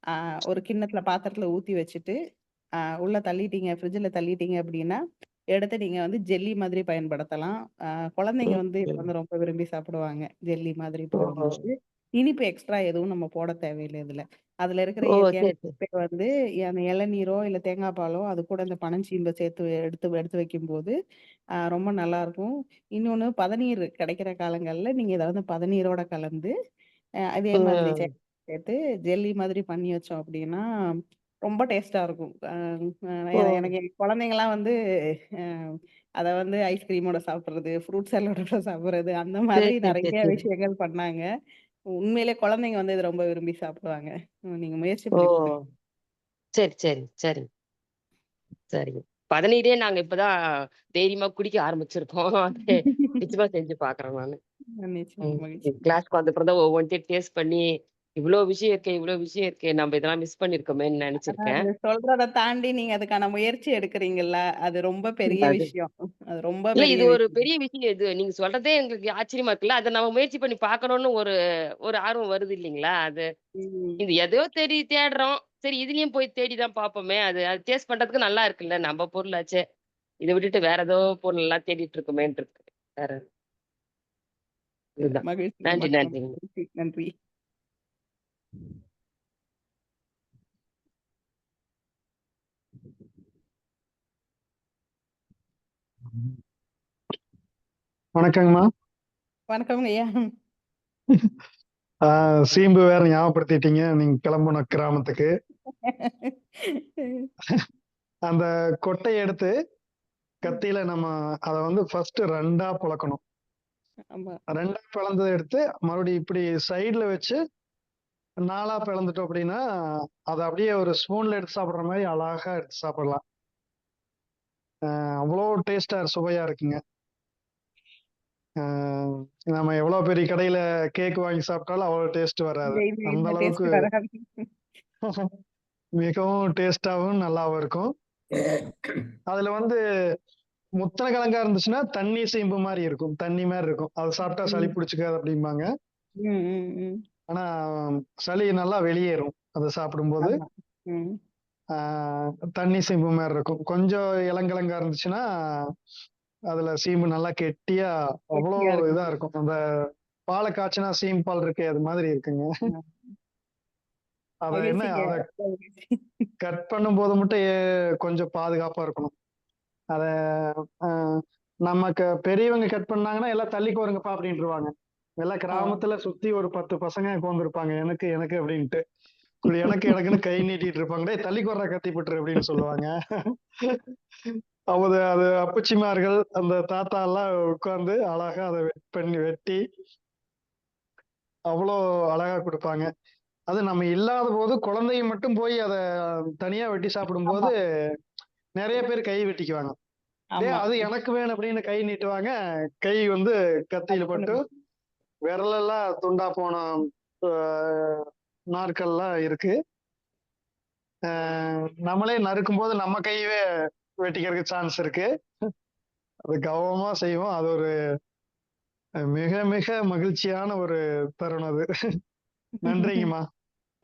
அ ஒரு கிண்ணத்துல பாத்திரத்துல ஊத்தி வச்சுட்டு, உள்ள தள்ளிட்டீங்க, ஃப்ரிட்ஜ்ல தள்ளிட்டீங்க அப்படின்னா, எடுத்து நீங்க வந்து ஜெல்லி மாதிரி பயன்படுத்தலாம். குழந்தைங்க ம். வந்து இத ம். வந்து ரொம்ப விரும்பி சாப்பிடுவாங்க. ஜெல்லி மாதிரி ஓ! போடும்போது. இனிப்பு எக்ஸ்ட்ரா எதுவும் நம்ம போட தேவையில்ல இதுல. அதுல இருக்கிற ஓ! இயற்கையான சரி, சரி. இனிப்பே வந்து அந்த இளநீரோ, இல்ல தேங்காய் பாலோ, அது கூட இந்த பனஞ்சீம்ப சேர்த்து எடுத்து எடுத்து வைக்கும்போது, ரொம்ப நல்லாருக்கும். இன்னொன்னு பதநீர் கிடைக்கிற காலங்கள்ல நீங்க இத வந்து பதநீரோட கலந்து, அதே மாதிரி ம். சேர்த்து ஜெல்லி மாதிரி பண்ணி வச்சோம் அப்டின்னா, ரொம்ப டேஸ்ட்டா இருக்கும். அ அ ஓ! எனக்கு என் குழந்தைங்கலாம் வந்து அ அத வந்து ஐஸ்கிரீமோட சாப்பிடுறது, ஃப்ரூட் சாலடோட சாப்பிடுறது, அந்த சரி, மாதிரி சரி, சரி, நெறைய சரி. விஷயங்கள் பண்ணாங்க. உண்மையிலே குழந்தைங்க வந்து இத ரொம்ப விரும்பி சாப்பிடுவாங்க. நீங்க முயற்சி ஓ! பண்ணி பாருங்க. சரி, சரி, சரி, சரிங்க. பதநீரே நாங்க இப்ப தான் தைரியமா குடிக்க ஆரம்பிச்சிருக்கோம். அது நிச்சயமா செஞ்சு பார்க்குறேன் நானு. நிச்சயமா ம். மகிழ்ச்சி. கிளாஸ்க்கு வந்தப்புறம் தான் ஒவ்வொன்த்தையும் டேஸ்ட் பண்ணி இவ்ளோ விஷயம் இருக்கே. நம்ம இதெல்லாம் மிஸ் பண்ணியிருக்கோமேன்னு நெனச்சிருக்கேன். அது சொல்றத தாண்டி நீங்க அதுக்கான முயற்சி எடுக்குறீங்கல்ல, அது ரொம்ப பெரிய அது விஷயம். அது ரொம்ப இல்ல பெரிய இது ஒரு விஷயம். பெரிய விஷயம் இது. நீங்க சொல்றதே எங்களுக்கு ஆச்சரியமா இருக்குல்ல. அத நம்ம முயற்சி பண்ணி பார்க்கணும்னு ஒரு ஒரு ஆர்வம் வருது இல்லீங்களா? அது ம். இது எதையோ தேடுறோம். சரி இதுலயும் போய் தேடி தான் பார்ப்போமே. அது அது டேஸ்ட் பண்றதுக்கு நல்லா இருக்குல்ல. நம்ம பொருளாச்சே. இத விட்டுட்டு வேற ஏதோ பொருள்லாம் தேடிட்டு இருக்கோமேன்னு இருக்கு. வேற இதுதான். மகிழ்ச்சிங்கம்மா. நன்றி, ரொம்ப நன்றிங்க. மகிழ்ச்சி. நன்றி. வணக்கங்கம்மா. வணக்கம்ங்க ஐயா. சீம்பு வேற ஞாபகப்படுத்திட்டீங்க. நீங்க கிளம்பணும் கிராமத்துக்கு. அந்த கொட்டைய எடுத்து கத்தியில நம்ம அத வந்து ஃபர்ஸ்ட் 2ஆ பொளக்கணும். ஆமா. 2ஆ பிளந்தத எடுத்து மறுபடியும் இப்படி சைடுல வச்சு 4ஆ பிளந்துட்டோம் அப்படின்னா, அத அப்படியே ஒரு ஸ்பூன்ல எடுத்து சாப்பிடுற மாரி அழகா எடுத்து சாப்பிடலாம். அவ்வளோ டேஸ்ட்டா சுவையா இருக்குங்க. ஆ நம்ம எவ்வளோ பெரிய கடையில கேக் வாங்கி சாப்பிட்டாலும் அவ்வளோ டேஸ்ட் வராது. இது அந்த இந்த அளவுக்கு டேஸ்ட் வராது. மிகவும் டேஸ்ட்டாவும் நல்லாவும் இருக்கும். அதுல வந்து முத்தன கிழங்கா இருந்துச்சுன்னா தண்ணி சீம்பு மாரி இருக்கும். தண்ணி மாரி இருக்கும். அத சாப்பிட்டா சளி ம். பிடிச்சுக்காது அப்படிம்பாங்க. ம், ம், ம். ஆனா சளி நல்லா வெளியேறும். அத சாப்பிடும்போது. ஆமா. ம். ஆ தண்ணி சீம்பு மாரி இருக்கும். கொஞ்சம் இளங்கிழங்கா இருந்துச்சுன்னா, அதுல சீம்பு நல்லா கெட்டியா அவ்வளோ கெட்டியா இதா இருக்கும். இருக்கும். அந்த பால காய்ச்சுனா சீம்பு பால் இருக்கே அது மாதிரி இருக்குங்க. ஆ. அத என்ன மகிழ்ச்சிங்க. அத ரொம்ப மகிழ்ச்சி. கட் பண்ணும்போது மட்டும் கொஞ்சம் பாதுகாப்பா இருக்கணும். அத அ நமக்கு பெரியவங்க கட் பண்ணாங்கன்னா, எல்லாம் தள்ளிக்கோ இருங்கப்பா அப்படின்ருவாங்க. எல்லாம் ஆ. கிராமத்துல சுத்தி ஒரு 10 பசங்க உட்கார்ந்திருப்பாங்க. எனக்கு எனக்கு அப்படின்ட்டு. இப்படி எனக்கு எனக்குன்னு கை நீட்டிட்டு இருப்பாங்க. "டேய் தள்ளிக்கோர்றா கத்தி பட்டுரு" அப்படின்னு சொல்லுவாங்க. அது அப்பச்சிமார்கள், அந்த தாத்தா எல்லாம் உட்கார்ந்து அழகா அத வெட்டி அவ்வளோ அழகா குடுப்பாங்க. அது நம்ம இல்லாதபோது குழந்தைங்க மட்டும் போய் அத தனியா வெட்டி ஆமா, சாப்பிடும்போது, நெறைய பேர் கை வெட்டிக்குவாங்க. "டேய் ஆமா. அது எனக்கு வேணும்" அப்படின்னு கை நீட்டுவாங்க. கை வந்து கத்தியில பட்டு டக்குனு விரலெல்லாம் துண்டா போன அ நாட்கள்லாம் இருக்கு. நம்மளே நறுக்கும்போது நம்ம கையவே வெட்டிக்கிறதுக்கு சான்ஸ் இருக்கு. அது கவனமா செய்வோம். அது ஒரு மிக மிக மகிழ்ச்சியான ஒரு தருணம் அது. நன்றிங்கம்மா.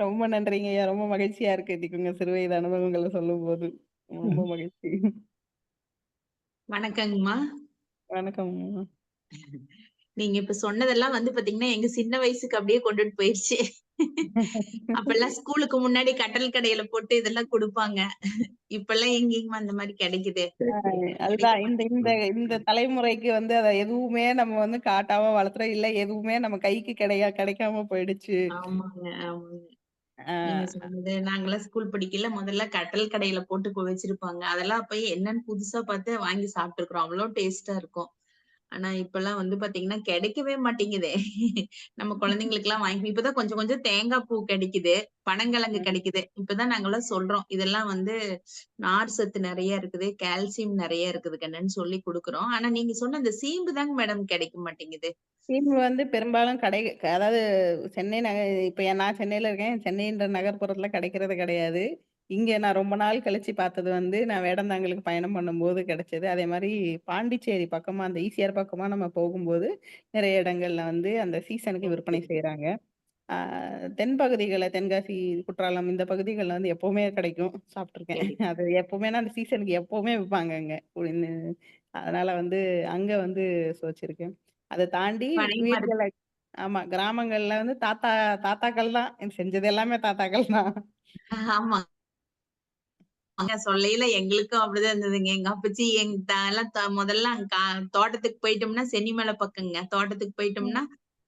ரொம்ப நன்றிங்க ஐயா. ரொம்ப மகிழ்ச்சியா இருக்கு இன்னைக்கு உங்க சிறு வயது அனுபவங்கள சொல்லும்போது. ரொம்ப மகிழ்ச்சி. வணக்கங்கம்மா. வணக்கம்மா. நீங்க இப்ப சொன்னதெல்லாம் வந்து பாத்தீங்கன்னா, எங்க சின்ன வயசுக்கு அப்படியே கொண்டுட்டு போயிருச்சு. அப்பல்லாம் ஸ்கூலுக்கு முன்னாடி கட்டல் கடையில போட்டு இதெல்லாம் குடுப்பாங்க. இப்பல்லாம் எங்கேங்கம்மா அந்த மாரி கிடைக்குது? கிடைக்க அதுதான் இந்த இந்த மாட்டேங்குது. இந்த தலைமுறைக்கு வந்து அத எதுவுமே நம்ம வந்து காட்டாம வளர்த்துறோம். இல்ல எதுவுமே நம்ம கைக்கு கிடைக்காம போயிடுச்சு. ஆமாங்க, ஆமாங்க. நீங்க ஆ. சொன்னது நாங்கலாம் ஸ்கூல் படிக்கையில முதல்ல கட்டல் கடையில போட்டு வச்சிருப்பாங்க. அதெல்லாம் அப்ப என்னன்னு புதுசா பார்த்து வாங்கி சாப்பிட்டுருக்கிறோம். அவ்ளோ டேஸ்ட்டா இருக்கும். ஆனா இப்பல்லாம் வந்து பாத்தீங்கன்னா, கிடைக்கவே மாட்டேங்குதே. நம்ம குழந்தைங்களுக்குலாம் வாங்கி இப்பதான் கொஞ்சம் கொஞ்சம் தேங்காய் பூ கிடைக்குது. பனங்கிழங்கு ம். கிடைக்குது. இப்பதான் நாங்கலாம் சொல்றோம். இதெல்லாம் வந்து நார் சத்து நெறைய இருக்குது. கால்சியம் நெறைய இருக்குது கண்ணுன்னு சொல்லி குடுக்குறோம். ஆனா நீங்க சொன்ன அந்த சீம்பு தாங்க மேடம் கிடைக்க மாட்டேங்குது. சீம்பு வந்து பெரும்பாலும் அதாவது சென்னை இப்ப நான் சென்னையில இருக்கேன். சென்னைன்ற நகர்ப்புறத்துல கிடைக்கிறது கிடையாது. இங்க நான் ரொம்ப நாள் கழிச்சு பார்த்தது வந்து, நான் வேடந்தாங்கலுக்கு பயணம் பண்ணும்போது கிடைச்சது. அதேமாரி பாண்டிச்சேரி பக்கமா, அந்த ஈசிஆர் பக்கமா நம்ம போகும்போது, நிறைய இடங்கள்ல வந்து அந்த சீசனுக்கு விற்பனை செய்றாங்க. ஆ தென் பகுதிகள்ல தென்காசி, குற்றாலம் இந்த பகுதிகள்ல வந்து எப்பவுமே கிடைக்கும். சாப்ட்டுருக்கேன். கிடைக்கும். அது எப்பவுமேனா அந்த சீசனுக்கு எப்பவுமே விப்பாங்க அங்க. அதனால வந்து அங்க வந்து சுவைச்சிருக்கேன். அத தாண்டி பனை மரத் வீடுகள்ல ஆமா. கிராமங்கள்ல வந்து தாத்தாக்கள் தான். செஞ்சது எல்லாமே தாத்தாக்கள் தான். ஆமா. அங்க சொல்லையில எங்களுக்கும் அப்படிதான் இருந்ததுங்க. எங்க அப்பச்சி எங்க எல்லாம் முதல்ல அங்க தோட்டத்துக்கு போயிட்டோம்னா, சென்னிமலை பக்கங்க. தோட்டத்துக்கு போயிட்டோம்னா,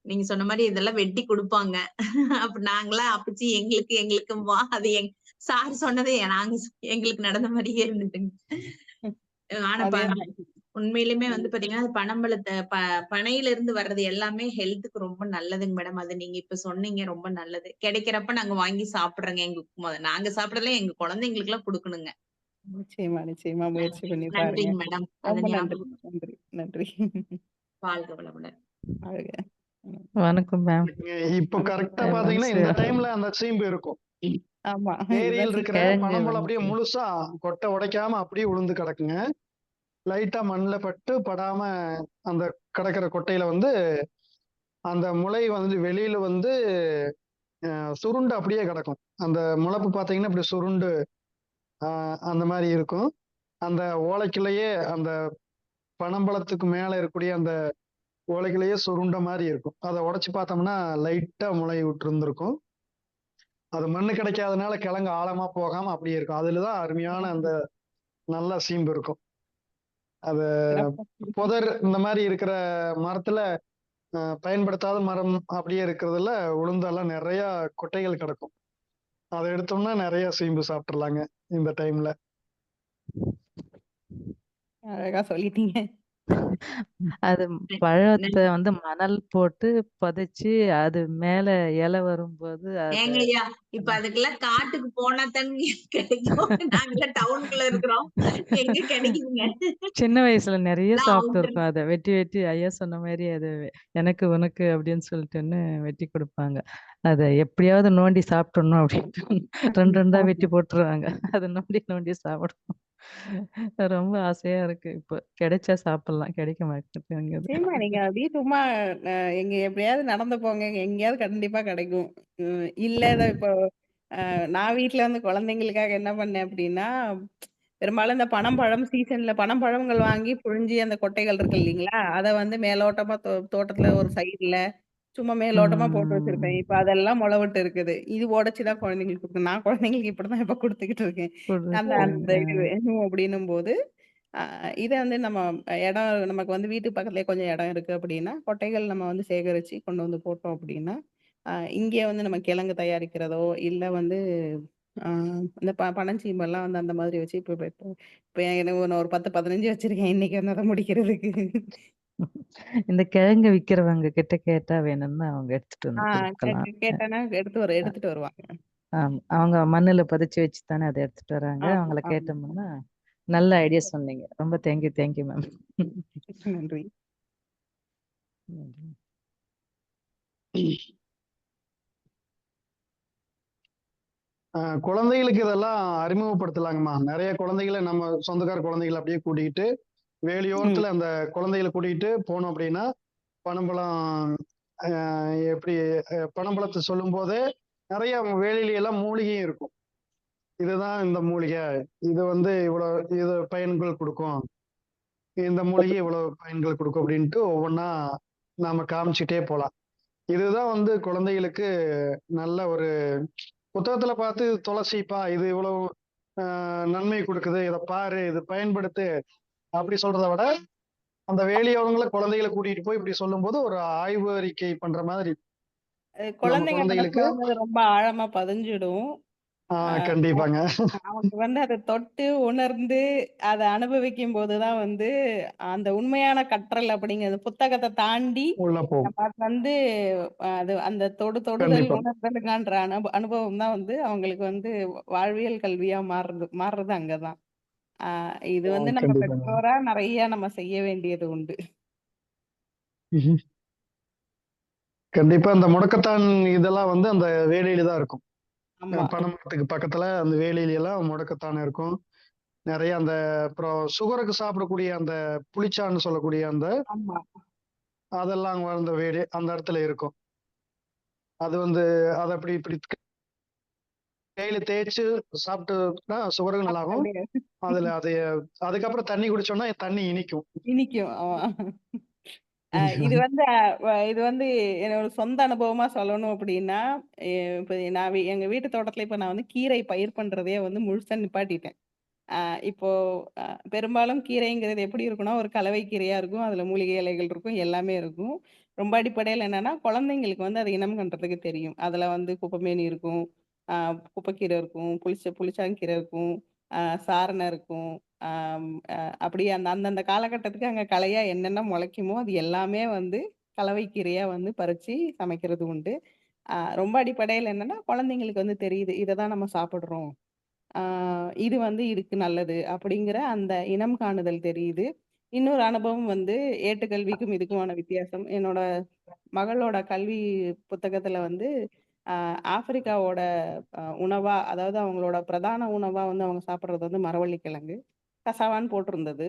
நீங்க சொன்ன மாரி இதெல்லாம் வெட்டி குடுப்பாங்க. அப்ப நாங்கலாம் அப்பச்சி எங்களுக்கு எங்களுக்கும்பா அது சார் சொன்னது எங்களுக்கு நடந்த மாரியே இருந்துட்டுங்க. ஆனா அதேதான். உண்மையிலுமே வந்து ம். பாத்தீங்கன்னா, அது பனம்பழத்த பனையில இருந்து வர்றது எல்லாமே ஹெல்த்துக்கு ரொம்ப நல்லதுங்க மேடம். அது நீங்க இப்ப சொன்னீங்க ரொம்ப நல்லது. கிடைக்கிறப்ப நாங்க வாங்கி சாப்பிடுறோங்க. நாங்க சாப்பிடல எங்க குழந்தைங்களுக்குலாம் குடுக்கணுங்க. நிச்சயமா, நிச்சயமா முயற்சி பண்ணி பாருங்க. நன்றிங்க மேடம். அத ரொம்ப நன்றி, ஞாபகம் நன்றி, நன்றி. வாழ்க வளமுடன். வாழ்க. ம். வணக்கம் மேம். இப்போ கரெக்டா பாத்தீங்கன்னா இந்த டைம்ல அந்த சீம்பு இருக்கும். ஆமா. ஏரியில் இதுதான் இருக்கிற கிழங்கு பனம்பழம் அப்படியே வந்து முழுசா கொட்டை உடைக்காம அப்படியே விழுந்து கிடக்குங்க. லைட்டா மண்ணில் பட்டு படாம அந்த கிடக்கிற கொட்டையில வந்து அந்த முளை வந்து வெளியில வந்து சுருண்டு அப்படியே கிடக்கும். அந்த முளைப்பு பாத்தீங்கன்னா இப்படி சுருண்டு அந்த மாதிரி இருக்கும். அந்த ஓலைக்குள்ளேயே அந்த பனம்பழத்துக்கு மேல இருக்கக்கூடிய அந்த ஓலைக்குள்ளேயே சுருண்ட மாதிரி இருக்கும். அதை உடைச்சு பார்த்தோம்னா லைட்டா முளை விட்டு இருந்திருக்கும். அது மண்ணு கிடைக்காதனால கிழங்கு ஆழமா போகாம அப்படியே இருக்கும். அதுலதான் அருமையான அந்த நல்ல சீம்பு இருக்கும். அது சிறப்பா. புதர் இந்த மாதிரி இருக்கிற மரத்துல பயன்படுத்தாத மரம் அப்படியே இருக்கிறதுல உளுந்தெல்லாம் நிறைய கொட்டைகள் கிடக்கும். அதை எடுத்தோம்னா நிறைய சீம்பு சாப்பிட்டுறலாங்க இந்த டைம்ல. அழகா சொல்லிட்டீங்க. அது நன்றி. பழத்தை வந்து மணல் போட்டு புதைச்சு அது மேல இலை வரும்போது அது ஏங்கய்யா இப்ப அதுக்கெல்லாம் காட்டுக்கு போனா தானே கிடைக்கும். நாங்கெல்லாம் டவுனுக்குள்ள இருக்கிறோம். எங்க கிடைக்குதுங்க? சின்ன வயசுல நிறைய எல்லாம் சாப்பிட்டு outer. இருக்கோம். அதை வெட்டி வெட்டி ஐயா சொன்ன மாதிரி அது எனக்கு உனக்கு அப்படின்னு சொல்லிட்டுன்னு வெட்டி கொடுப்பாங்க. அதை எப்படியாவது நோண்டி சாப்பிடணும் அப்படின்ட்டு ரெண்டு ரெண்டா வெட்டி போட்டுருவாங்க. அதை நோண்டி நோண்டி சாப்பிடணும். ரொம்ப ஆசையா இருக்கு. இப்போ கிடைச்சா சாப்பிடலாம், கிடைக்க மாட்டேங்குது. சரிம்மா, நீங்க அப்படியே சும்மா எங்க எப்படியாவது நடந்து போங்க, எங்கேயாவது கண்டிப்பா கிடைக்கும். இல்ல இத இப்போ நான் வீட்ல வந்து குழந்தைங்களுக்காக என்ன பண்ணேன் அப்படின்னா, பெரும்பாலும் இந்த பனம்பழம் சீசன்ல பனம்பழங்கள் வாங்கி புழிஞ்சி அந்த கொட்டைகள் இருக்கு இல்லைங்களா? அத வந்து மேலோட்டமா தோட்டத்துல ஒரு சைடுல சும்மா மேலோட்டமா போட்டு வச்சிருப்பேன். இப்ப அதெல்லாம் மொளவிட்டு இருக்குது. இது உடைச்சு தான் குழந்தைங்களுக்கு குடுக்கணும். நான் குழந்தைங்களுக்கு இப்படிதான் இப்ப குடுத்துக்கிட்டு இருக்கேன். அந்த அந்த இது கொடுக்குறீங்க. வேணும் அப்படின்னும்போது, அ இத வந்து நம்ம இடம் நமக்கு வந்து வீட்டு பக்கத்திலேயே கொஞ்சம் இடம் இருக்கு அப்படின்னா, கொட்டைகள் நம்ம வந்து சேகரிச்சு கொண்டு வந்து போட்டோம் அப்படின்னா, இங்கே வந்து நம்ம கிழங்கு தயாரிக்கிறதோ, இல்ல வந்து அ இந்த பனஞ்சீம்பெல்லாம் வந்து அந்த மாதிரி வச்சு இப்ப எனக்கு நான் ஒரு 10, 15 வச்சிருக்கேன். இன்னைக்கு வந்து அத முடிக்கிறதுக்கு. இந்த கிழங்கு விக்கிறவங்க கிட்ட கேட்டா வேணும்னா அவங்க எடுத்துட்டு ஆ வந்து கொடுக்கலாம். கேட்டேன்னா எடுத்துட்டு வருவாங்க. ஆமா. அவங்க மண்ணுல புதைச்சு வச்சு தானே அதை எடுத்துட்டு வராங்க. ஆமா, அவங்கள ஆமா. கேட்டோம்னா நல்ல ஐடியா சொன்னீங்க. ரொம்ப தேங்க்யூ மேம். நன்றி. குழந்தைகளுக்கு இதெல்லாம் அறிமுகப்படுத்தலாங்கம்மா. நிறைய குழந்தைகளை நம்ம சொந்தக்கார குழந்தைகளை அப்படியே கூட்டிகிட்டு வேலியோரத்துல அந்த குழந்தைகளை கூட்டிகிட்டு போனோம் அப்படின்னா பனம்பழம் எப்படி பனம்பழத்தை சொல்லும் போதே நிறைய வேலியில எல்லாம் மூலிகையும் இருக்கும். இதுதான் இந்த மூலிகை, இது வந்து இவ்வளவு இது பயன்கள் கொடுக்கும், இந்த மூலிகை இவ்வளவு பயன்கள் கொடுக்கும் அப்படின்ட்டு ஒவ்வொன்றா நாம காமிச்சிட்டே போலாம். இதுதான் வந்து குழந்தைகளுக்கு நல்ல ஒரு புத்தகத்துல பார்த்து துளசிப்பா இது இவ்வளவு நன்மை கொடுக்குது, இதை பாரு, இது பயன்படுத்து அப்படி சொல்றதை விட அந்த வேலியவங்களை குழந்தைகளை கூட்டிட்டு போய் இப்படி சொல்லும் போது ஒரு ஆய்வு அறிக்கை பண்ற மாதிரி நம்ம குழந்தைங்க குழந்தைகளுக்கு. மனசுல வந்து அது ரொம்ப ஆழமா பதிஞ்சிடும். கண்டிப்பாங்க. அவங்க வந்து அத தொட்டு உணர்ந்து அத அனுபவிக்கும் போதுதான் வந்து அந்த உண்மையான கற்றல் அப்படிங்கிறது புத்தகத்தை தாண்டி உள்ள போகும். நம்ம வந்து அது அந்த தொடுதல் கண்டிப்பா. உணர்தலுக்கான்ற அனுபவம் தான் வந்து அவங்களுக்கு வந்து வாழ்வியல் கல்வியா மாறுறது அங்கதான். இது வந்து நம்ம கண்டிப்பாங்க. பெற்றோரா நிறைய நம்ம செய்ய வேண்டியது உண்டு. கண்டிப்பா இந்த முடக்கத்தான் இதெல்லாம் வந்து அந்த வேலியில தான் இருக்கும். ஆமா. பனைமரத்துக்கு பக்கத்துல அந்த வேலியில எல்லாம் முடக்கத்தான் இருக்கும். நிறைய அந்த அப்புறம் சுகருக்கு சாப்பிடக்கூடிய அந்த புளிச்சான்னு சொல்லக்கூடிய அந்த ஆமா. அதெல்லாம் வாழ்ந்த வேலி அந்த இடத்துல இருக்கும். அது வந்து அதை அப்படி இப்படி கையில தேய்ச்சு சாப்பிட்டுனா சுகருக்கு நல்லாகும். அதுல அது அதுக்கப்புறம் தண்ணி குடிச்சோம்னா தண்ணி இனிக்கும். இனிக்கும். ஆமா. இது வந்து இது வந்து என்னோட சொந்த அனுபவமா சொல்லணும் அப்படின்னா, இப்ப நான் எங்க வீட்டு தோட்டத்துல இப்ப நான் வந்து கீரை பயிர் பண்றதையே வந்து முழுசா நிப்பாட்டிட்டேன். இப்போ அ பெரும்பாலும் கீரைங்கிறது எப்படி இருக்கும்னா, ஒரு கலவை கீரையா இருக்கும். அதுல மூலிகை இலைகள் இருக்கும். எல்லாமே இருக்கும். ரொம்ப அடிப்படையில என்னன்னா, குழந்தைங்களுக்கு வந்து அத இனம் கண்டறதுக்கு தெரியும். அதுல வந்து குப்பைமேனி இருக்கும். அ குப்பைக்கீரை இருக்கும். புளிச்சாங்கீரை இருக்கும். சாரணை இருக்கும். ஆம் அ அப்படியே அந்தந்த காலகட்டத்துக்கு அங்க கலையா என்னென்ன முளைக்குமோ, அது எல்லாமே வந்து கலவை கீரையா வந்து பறிச்சு சமைக்கிறது உண்டு. ரொம்ப அடிப்படையில என்னன்னா, குழந்தைங்களுக்கு வந்து தெரியுது. இத தான் நம்ம சாப்பிடுறோம். ஆ இது வந்து இதுக்கு நல்லது அப்படிங்கிற அந்த இனம் காணுதல் தெரியுது. இன்னொரு அனுபவம் வந்து ஏட்டுக்கல்விக்கும் இதுக்குமான வித்தியாசம். என்னோட மகளோட கல்வி புத்தகத்துல வந்து ஆப்பிரிக்காவோட உணவா, அதாவது அவங்களோட பிரதான உணவா வந்து அவங்க சாப்பிடுறது வந்து மரவள்ளி கிழங்கு, கசாவான்னு போட்டிருந்தது.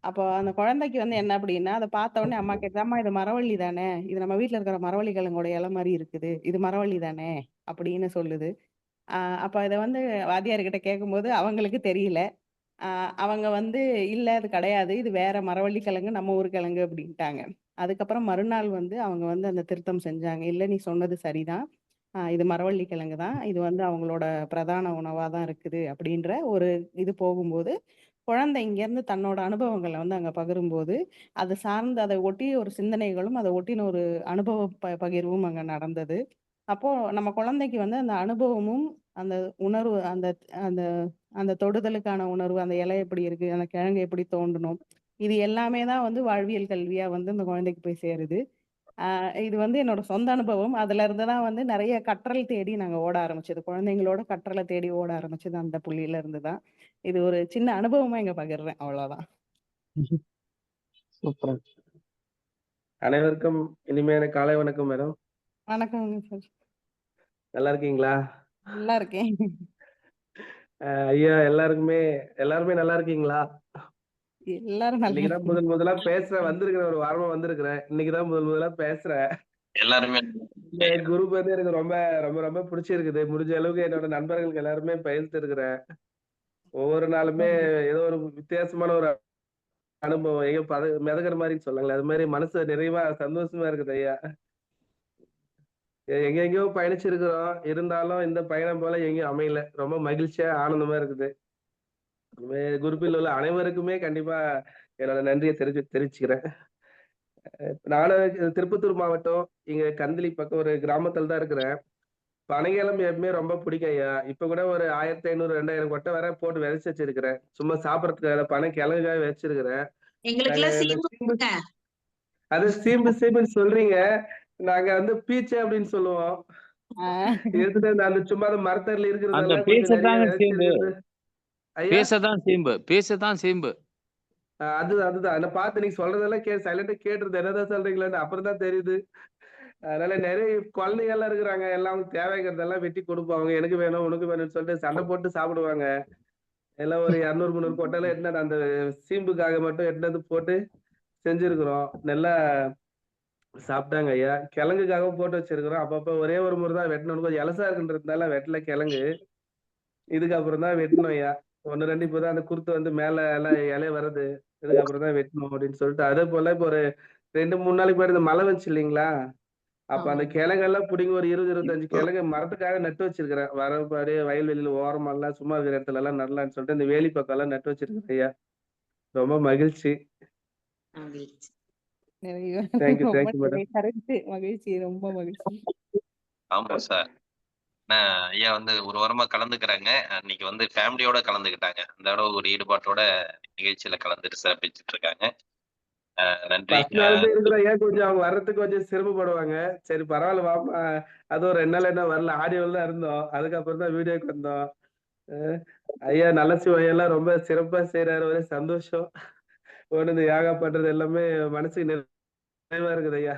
அப்போ அந்த குழந்தைக்கு வந்து என்ன அப்படின்னா, அத பார்த்த உடனே அம்மா கேட்டது, "அம்மா இது மரவள்ளி தானே? இது நம்ம வீட்ல இருக்கிற மரவள்ளி கிழங்கோட இலை மாரி இருக்குது. இது மரவள்ளி தானே?" அப்படின்னு சொல்லுது. அ அப்ப இத வந்து வாத்தியார்கிட்ட கேட்கும்போது அவங்களுக்கு தெரியல. அ அவங்க வந்து, "இல்ல அது கிடையாது. இது வேற மரவள்ளி கிழங்கு, நம்ம ஊர் கிழங்கு" அப்படின்ட்டாங்க. அதுக்கப்புறம் மறுநாள் வந்து அவங்க வந்து அந்த திருத்தம் செஞ்சாங்க. "இல்ல நீ சொன்னது சரிதான். இது மரவள்ளி கிழங்கு தான். இது வந்து அவங்களோட பிரதான உணவா தான் இருக்குது." அப்படின்ற ஒரு இது போகும்போது, குழந்தை இங்கேருந்து தன்னோட அனுபவங்கள வந்து அங்க பகிரும்போது, அது சார்ந்து அதை ஒட்டிய ஒரு சிந்தனைகளும், அதை ஒட்டின ஒரு அனுபவ பகிர்வும் அங்க நடந்தது. அப்போ நம்ம குழந்தைக்கு வந்து அந்த அனுபவமும், அந்த உணர்வு, அந்த அந்த அந்த தொடுதலுக்கான உணர்வு, அந்த இலை எப்படி இருக்கு? அந்த கிழங்கு எப்படி தோண்டணும்? இது எல்லாமே தான் வந்து வாழ்வியல் கல்வியா வந்து அந்த குழந்தைக்கு போய் சேருது. இது வந்து என்னோட சொந்த அனுபவம். அதுலருந்து தான் வந்து நெறைய கற்றல் தேடி நாங்க ஓட ஆரம்பிச்சது. குழந்தைங்களோட கற்றல தேடி ஓட ஆரம்பிச்சது அந்த புள்ளியில இருந்து தான். இது ஒரு சின்ன அனுபவமா இங்க பகிர்றேன். அவ்வளோதான். சூப்பர். அனைவருக்கும் இனிமையான காலை வணக்கம் மேடம். வணக்கங்க சார். நல்லா இருக்கீங்களா? நல்லா இருக்கேன். ஐயா எல்லாருமே நல்லா இருக்கீங்களா? எல்லாரும் நல்லா இன்னைக்குதான் இருக்கோம். முதலா பேசுறேன். வந்திருக்கிறேன், ஒரு வாரமா வந்திருக்கிறேன். இன்னைக்குதான் முதலா பேசுறேன். எல்லாருமே இந்த குரூப் வந்து எனக்கு ரொம்ப ரொம்ப ரொம்ப பிடிச்சிருக்குது. முடிஞ்ச அளவுக்கு என்னோட நண்பர்களுக்கு எல்லாருமே பகிர்ந்து இருக்கிறேன். ஒவ்வொரு நாளுமே ஏதோ ஒரு வித்தியாசமான ஒரு அனுபவம். எங்க மிதக்குற மாதிரி சொல்லுங்களேன். அது மாதிரி மனசு நிறைவா சந்தோஷமா இருக்குது ஐயா. எங்கெங்கயோ பயணிச்சிருக்கிறோம். இருந்தாலும் இந்த பயணம் போல எங்கேயும் அமையல. ரொம்ப மகிழ்ச்சியா, ஆனந்தமா இருக்குது. குரூப்பில் உள்ள அனைவருக்குமே கண்டிப்பா என்னோட நன்றியை தெரிவிச்சுக்கிறேன். நானும் திருப்பத்தூர் மாவட்டம், இங்க கந்தளி பக்கம் ஒரு கிராமத்துல தான் இருக்கிறேன். பனைங்கிழங்கு எப்பவுமே ரொம்ப பிடிக்கும் ஐயா. இப்ப கூட ஒரு 1500, 2000 கொட்டை வரை போட்டு விதைச்சு வச்சிருக்கிறேன். சும்மா சாப்பிடறதுக்காக பனை கிழங்குக்காக வச்சிருக்கிறேன். நாங்க எங்களுக்கெல்லாம் இந்த சீம்பு சீம்பு கொடுங்க. அது சீம்புன்னு சொல்றீங்க. நாங்க வந்து பீச்சை அப்படின்னு சொல்லுவோம். ஆ. எடுத்துட்டு அந்த சும்மா அந்த மரத்தடியில அந்த இருக்கிறதெல்லாம் கொஞ்சம் நிறைய பேசதாங்க சீம்பு. விதைச்சிருக்கிறது. ஐயா பேசதான் சீம்பு. அதுதான் நான் பார்த்து நீங்க சொல்றதெல்லாம் சைலண்டா கேட்டுருது என்னதான் சொல்றீங்களான்னு அப்புறம் தான் தெரியுது. அதனால நிறைய குழந்தைங்க எல்லாம் இருக்கிறாங்க. எல்லாம் அவங்க தேவைங்கிறதெல்லாம் வெட்டி கொடுப்பாங்க. எனக்கு வேணும் உனக்கு வேணும்னு சொல்லிட்டு சண்டை போட்டு சாப்பிடுவாங்க. எல்லாம் ஒரு 200, 300 கொட்டையில எடுத்து அந்த சீம்புக்காக மட்டும் எடுத்து போட்டு செஞ்சிருக்கிறோம். நல்லா சாப்பிட்டாங்க ஐயா. கிழங்குக்காக போட்டு வச்சிருக்கிறோம். அப்பப்ப ஒரே ஒரு முறை தான் வெட்டணும். கொஞ்சம் இலசா இருக்குன்றதுனால வெட்டல கிழங்கு. இதுக்கப்புறம் தான் வெட்டணும் ஐயா. 1, 2 இப்பதான் அந்த குருத்து வந்து மேல எல்லாம் இலை வருது. இதுக்கப்புறம் தான் வெட்டணும் அப்படின்னு சொல்லிட்டு அதே போல இப்ப ஒரு 2, 3 நாளைக்கு முன்னாடி இந்த மழை வந்துச்சு இல்லைங்களா? அப்ப அந்த ஆமாங்க. கிழங்கெல்லாம் புடுங்கி ஒரு 20, 25 கிழங்கு மரத்துக்காக நட்டு வச்சிருக்கிறேன். வரப்ப அப்படியே வயல்வெளியில ஓரமா எல்லாம் சும்மா இருக்கிற இடத்துல எல்லாம் நடலாம்னு சொல்லிட்டு இந்த வேலி பக்கம் எல்லாம் நட்டு வச்சிருக்கிறேன் ஐயா. ரொம்ப மகிழ்ச்சி. மகிழ்ச்சி. நிறைவா தேங்க்யூ ரொம்ப மேடம். கரெக்ட். மகிழ்ச்சி. ரொம்ப மகிழ்ச்சி. ஆமா சார். ஐயா வந்து ஒரு வாரமா கலந்துக்கிறாங்க. அன்னைக்கு வந்து ஃபேமிலியோட கலந்துக்கிட்டாங்க. அந்த அளவு ஒரு ஈடுபாட்டோட நிகழ்ச்சியில கலந்துட்டு சிறப்பிச்சுட்டு இருக்காங்க. நன்றி. ஃபர்ஸ்ட் நாள் இருந்து இருக்கிறோம் ஐயா. கொஞ்சம் அவங்க வர்றதுக்கு கொஞ்சம் சிரமப்படுவாங்க. சரி பரவாயில்ல வாப்பா. அது ஒரு 2 நாள் என்ன வரல. ஆடியோல தான் இருந்தோம். அதுக்கப்புறம் தான் வீடியோக்கு வந்தோம். ஐயா நல்ல சிவம் ரொம்ப சிறப்பா செய்யறாரு. ஒரே சந்தோஷம். ஒண்ணு இந்த யோகா பண்றது எல்லாமே மனசுக்கு நிறைவா இருக்குது ஐயா.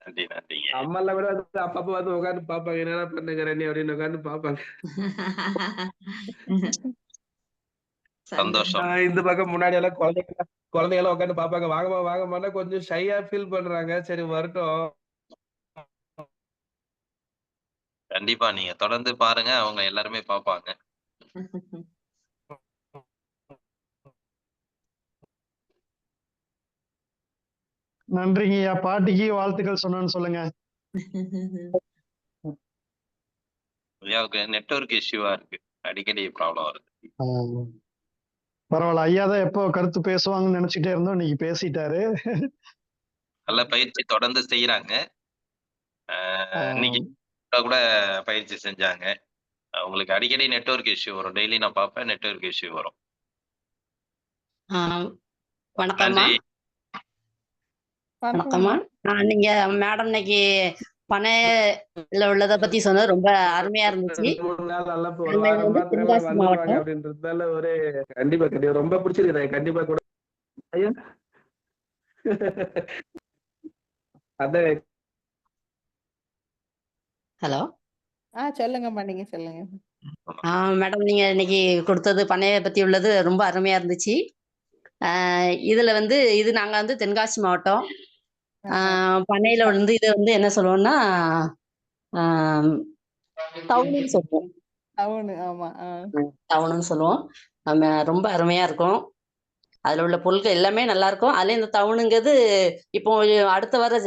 நன்றி நன்றிங்க. அம்மா எல்லாம் கூட வந்து அப்பப்ப வந்து உட்காந்து பாப்பாங்க. என்னடா பண்ணுகிற நீ அப்படின்னு உட்காந்து பாப்பாங்க. சந்தோஷம். இந்த பக்கம் முன்னாடி எல்லாம் குழந்தைங்க எல்லாம் உட்காந்து பாப்பாங்க. வாங்கம்மா கொஞ்சம் ஷையா ஃபீல் பண்றாங்க. சரி வரட்டும். கண்டிப்பா நீங்க தொடர்ந்து பாருங்க. அவங்க எல்லாருமே பார்ப்பாங்க. நன்றிங்க ஐயா. பாட்டிக்கு வாழ்த்துக்கள் சொன்னேன்னு சொல்லுங்க. ஐயாவுக்கு நெட்வொர்க் இஷ்யூவா இருக்கு. அடிக்கடி ப்ராப்ளம் வருது. பரவாயில்ல. ஐயா தான் எப்போ கருத்து பேசுவாங்கன்னு நினைச்சிட்டே இருந்தோம். இன்னைக்கு பேசிட்டாரு. நல்ல பயிற்சி தொடர்ந்து செய்யறாங்க. இன்னைக்கு கூட பயிற்சி செஞ்சாங்க. உங்களுக்கு அடிக்கடி நெட்வொர்க் இஷ்யூ வரும். டெய்லி நான் பார்ப்பேன். நெட்வொர்க் இஷ்யூ வரும். வணக்கம்மா. வணக்கம்மா. நீங்க மேடம் இன்னைக்கு பனையில உள்ளத பத்தி சொன்னது ரொம்ப அருமையா இருந்துச்சு. 3 நாள் நல்லா ஒரு வாரம் மாத்திரம் வந்துருவாங்க அப்படின்றதுனால ஒரு கண்டிப்பா ரொம்ப பிடிச்சிருக்கு. கண்டிப்பா கூட ஐயா அதான் ஹலோ சொல்லுங்கம்மா, நீங்க சொல்லுங்க. மேடம், நீங்க இன்னைக்கு கொடுத்தது பண்ணையை பத்தி உள்ளது ரொம்ப அருமையா இருந்துச்சு. இதுல வந்து இது நாங்க வந்து தென்காசி மாவட்டம். பண்ணையில வந்து இது வந்து என்ன சொல்லுவோம்னா டவுன்னு சொல்லுவோம். ஆமா. டவுன்னு சொல்லுவோம். நம்ம ரொம்ப அருமையா இருக்கும். அதுல உள்ள பொருட்கள் எல்லாமே நல்லா இருக்கும். அதுல இந்த டவுனுங்கிறது இப்போ அடுத்த வர